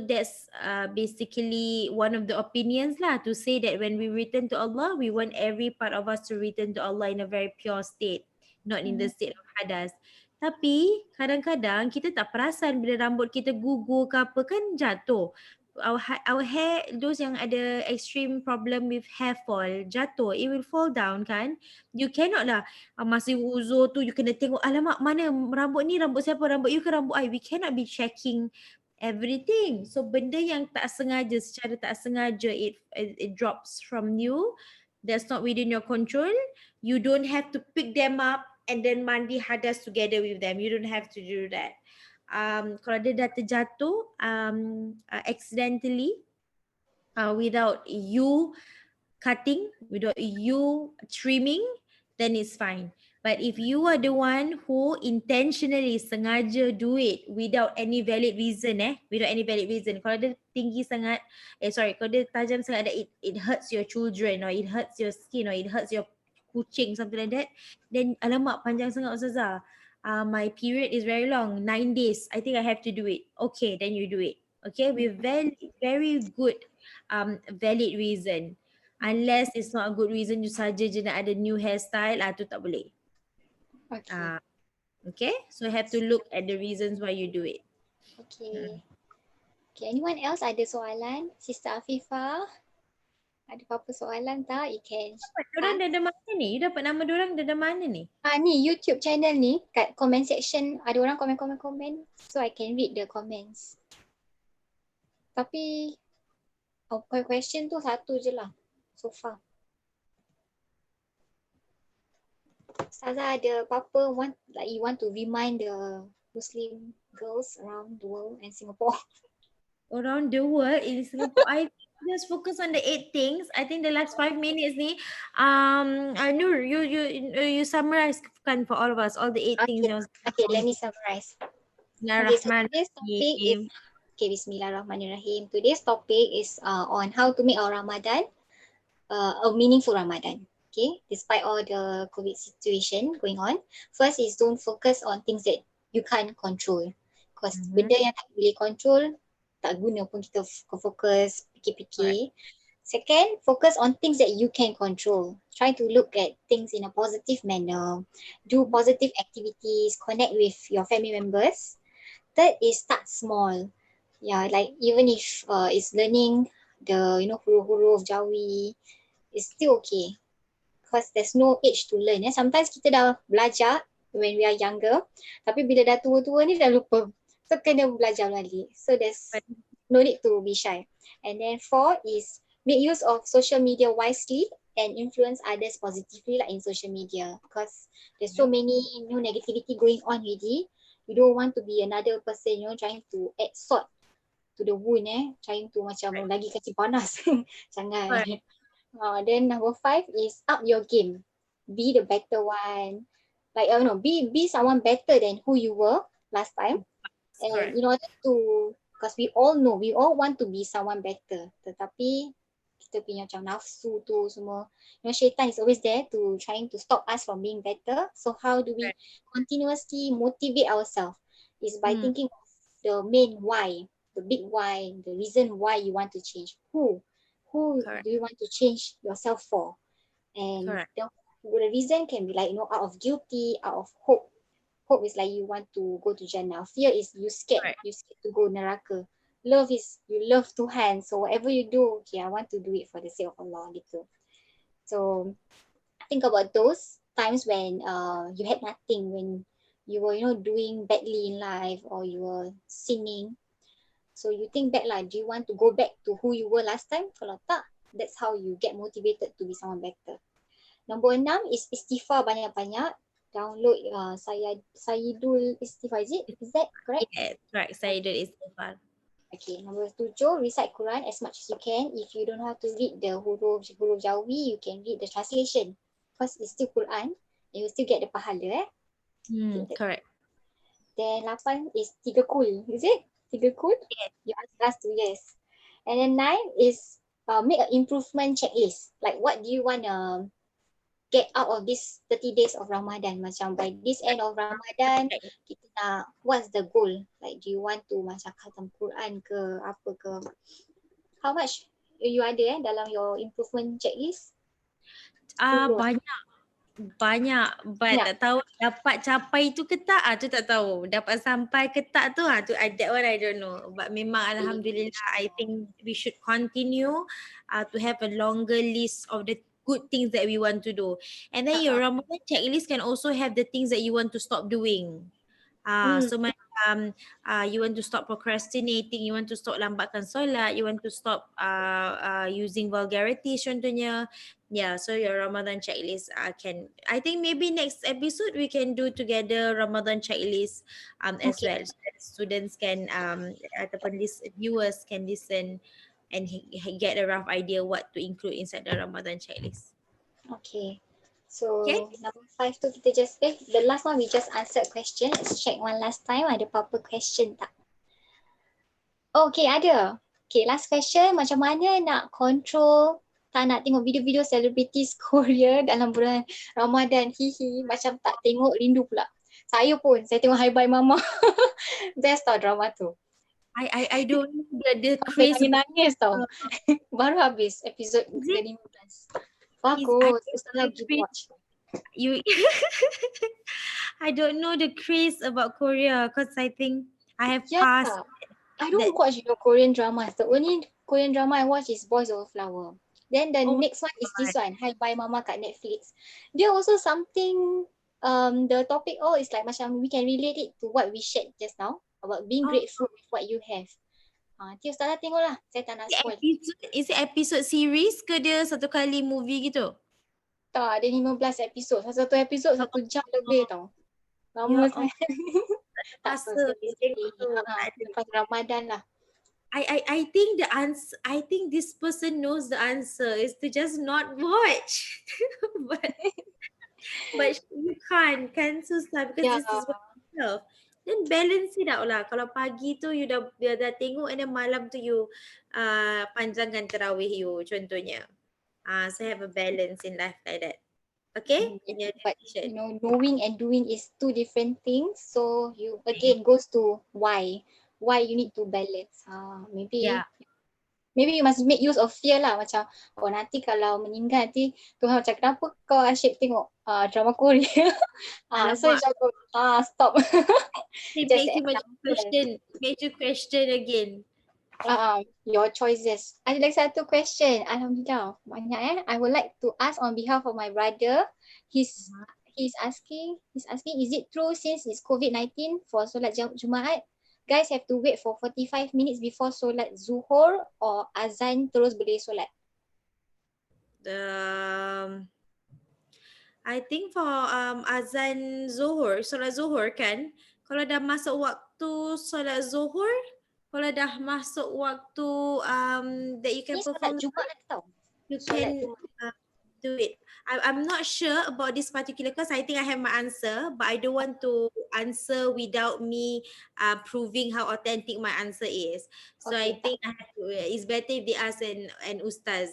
that's basically one of the opinions lah, to say that when we return to Allah, we want every part of us to return to Allah in a very pure state, not in the state of hadas. Tapi kadang-kadang kita tak perasan bila rambut kita gugur ke apa kan jatuh. Our hair, those yang ada extreme problem with hair fall, jatuh, it will fall down kan. You cannot lah masa uzur tu you kena tengok, alamak mana rambut ni, rambut siapa, rambut you ke rambut I. We cannot be checking everything. So benda yang tak sengaja, secara tak sengaja it drops from you, that's not within your control. You don't have to pick them up and then mandi hadas together with them. You don't have to do that. Kalau dia dah terjatuh accidentally, without you cutting, without you trimming, then it's fine. But if you are the one who intentionally sengaja do it without any valid reason, kalau dia tinggi sangat, kalau dia tajam sangat that it hurts your children or it hurts your skin or it hurts your kucing, something like that, then alamak panjang sangat Ustazah, my period is very long, 9 days, I think I have to do it. Okay, then you do it. Okay, with very, very good valid reason. Unless it's not a good reason, you saja je nak ada new hairstyle, tu tak boleh. okay. Okay, so you have to look at the reasons why you do it. Okay. Okay, anyone else ada soalan? Sister Afifah, ada apa-apa soalan tak? You can. Diorang dah ada mana ni? You dapat nama diorang dah ada mana ni? Ni YouTube channel ni, kat comment section ada orang komen. So I can read the comments. Tapi question tu satu je lah so far. Ustazah ada apa-apa you want to remind the Muslim girls around the world and Singapore? Around the world in Singapore, I just focus on the 8 things. I think the last 5 minutes ni, Nur, you summarize kan for all of us all the 8 things Okay, yang okay, let me summarize. Okay, so today's topic is Bismillahirrahmanirrahim. Bismillahirrahmanirrahim. Today's topic is on how to make our Ramadan a meaningful Ramadan. Okay, despite all the COVID situation going on, first is don't focus on things that you can't control. Because Mm-hmm. benda yang tak boleh control, tak guna pun kita fokus, Correct. fikir-fikir. Second, focus on things that you can control. Try to look at things in a positive manner. Do positive activities, connect with your family members. Third is start small. Yeah, like even if it's learning the huruf-huruf Jawi, it's still okay because there's no age to learn. Sometimes kita dah belajar when we are younger, tapi bila dah tua-tua ni dah lupa. So kena belajar balik. So there's no need to be shy. And then four is make use of social media wisely and influence others positively like in social media because there's so many negativity going on already. You don't want to be another person trying to add salt to the wound trying to macam lagi kasi panas. Jangan. Correct. Then number five is up your game. Be the better one. Like be someone better than who you were last time. And Correct. in order to, because we all know, we all want to be someone better. Tetapi kita punya macam nafsu tu semua, syaitan is always there to trying to stop us from being better. So how do we continuously motivate ourselves? Is by Mm, thinking of the main why, the big why, the reason why you want to change. Who correct. do you want to change yourself for? And Correct. the reason can be like, out of guilty, out of hope. Hope is like you want to go to Jannah. Fear is you scared. Correct. You scared to go neraka. Love is you love Tuhan. So whatever you do, okay, I want to do it for the sake of Allah gitu. So think about those times when you had nothing, when you were doing badly in life or you were sinning. So you think back lah, do you want to go back to who you were last time? Kalau tak, that's how you get motivated to be someone better. Nombor 6 is istighfar banyak-banyak. Download Sayyidul Istighfar. Is that correct? Yes, correct. Saya do istighfar. Okay. Nombor 7, recite Quran as much as you can. If you don't know how to read the huruf Jawi, you can read the translation. Because it's still Quran. And you still get the pahala. Okay, Correct. then 8 is 3 kul. Is it? 3 kul? Yes. You ask us to, yes. And then 9 is make an improvement checklist. Like what do you want to get out of this 30 days of Ramadan? Macam by this end of Ramadan, kita nak, what's the goal? Like do you want to macam khatam Quran ke, apa ke? How much you ada dalam your improvement checklist? 10. Banyak, but Banyak. tak tahu dapat capai tu ke tak, tu tak tahu. Dapat sampai ke tak tu, that one I don't know. But memang alhamdulillah, I think we should continue to have a longer list of the good things that we want to do. And then your Ramadan checklist can also have the things that you want to stop doing. So macam you want to stop procrastinating, you want to stop lambatkan solat, you want to stop using vulgarities contohnya. Yeah, so your Ramadan checklist can, I think maybe next episode we can do together Ramadan checklist as Okay. well, so that students can ataupun viewers can listen and get a rough idea what to include inside the Ramadan checklist. Okay. Okay. So number 5 tu kita just the last one we just answered question. Let's check one last time ada apa-apa question tak? Oh, okay, ada. Okay, last question. Macam mana nak control tak nak tengok video-video celebrities Korea dalam bulan Ramadan? Hihi, macam tak tengok rindu pula. Saya pun, saya tengok Hi Bye Mama. Best tau drama tu. I don't know the Sampai craze. nangis tau. Baru habis episod ke-15. Bagus. Ustazah pergi watch. You I don't know the craze about Korea because I think I have passed I don't watch Korean dramas. The only Korean drama I watch is Boys Over Flower. Then the next one is this one, Hi Bye Mama kat Netflix. Dia also something, the topic is like macam we can relate it to what we shared just now about being grateful with what you have. Nanti Ustazah tengok lah. Saya tak nak spoil. Is it episode series ke dia satu kali movie gitu? Tak, ada 15 episod. Satu episod 1 jam lebih tau. Ya Lama Allah, sangat. Tak apa, rasa sekali-sekali. tengok tu. Tak ada. Lepas Ramadan lah. I think the answer, I think this person knows the answer is to just not watch. but but you can't, kan susah because Ya, this is what you love. Then balance it out lah. Kalau pagi tu you dah tengok and then malam tu you panjangkan tarawih you contohnya. So have a balance in life like that. Okay? In your but decision. knowing and doing is two different things. So you again goes to why you need to balance. Yeah. Maybe you must make use of fear lah, macam nanti kalau meninggal nanti Tuhan macam kenapa kau asyik tengok drama Korea. So Alamak. macam stop. It Just makes you question again. Your choices. Ada lagi satu question. Alhamdulillah. Banyak I would like to ask on behalf of my brother. He's asking, is it true since it's COVID-19 for solat Jumaat, guys have to wait for 45 minutes before solat Zuhur or azan terus boleh solat? I think for azan Zuhur, solat Zuhur kan, kalau dah masuk waktu solat Zuhur, kalau dah masuk waktu that you can Ni solat perform, Jumaat tau. you Solat can Jumaat. do it. I'm not sure about this particular because I think I have my answer, but I don't want to answer without me proving how authentic my answer is. So Okay, I think I have to, it's better if they ask an ustaz.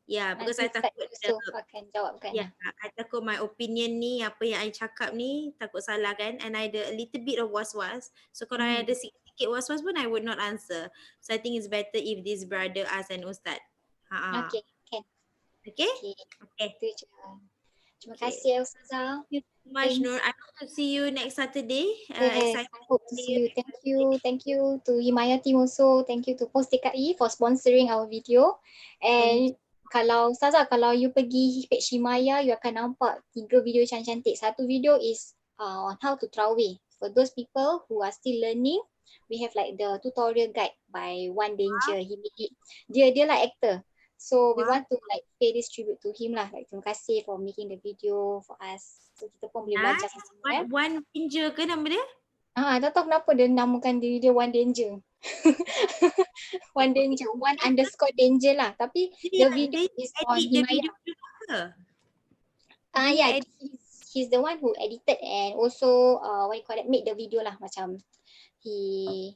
Yeah, because I Nanti takut Ustaz Yusof akan jawabkan. yeah, I takut my opinion ni, apa yang I cakap ni takut salah kan, and I ada a little bit of was-was. So kalau I ada sikit was-was pun I would not answer. So I think it's better if this brother ask an ustaz. Okay, can. Okay? Okay. Itu je. Terima Okay. kasih Ustazah. Thank you so much, Thanks. Nur. I hope to see you next Saturday. Yes, Excited I hope to see you. Thank you to Himayah team also. Thank you to Post TKI for sponsoring our video. And kalau Ustazah, kalau you pergi page Himayah, you akan nampak 3 video cantik. Satu video is on how to tarawih. For those people who are still learning, we have like the tutorial guide by One Danger. He made it. Dia lah actor. So we want to like pay this tribute to him lah. Like terima kasih for making the video for us. So kita pun boleh belajar sama-sama. One Danger ke nama dia? Tak tahu kenapa dia namakan diri dia One Danger. One Danger, _danger lah. Tapi the video is on Himayah. Yeah, he's the one who edited and also made the video lah. Macam he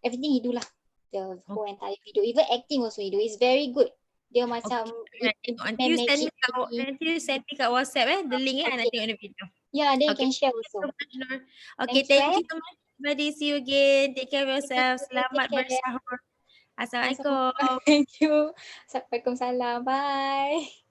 everything he do lah. The whole entire video. Even acting also he do. It's very good. Dia macam Nanti you send me kat WhatsApp the link nak tengok the video. Yeah, then you can share also. Okay, thank you so much everybody. See you again. Take care of yourself. Selamat bersahur. Assalamualaikum. Thank you. Assalamualaikum. Bye.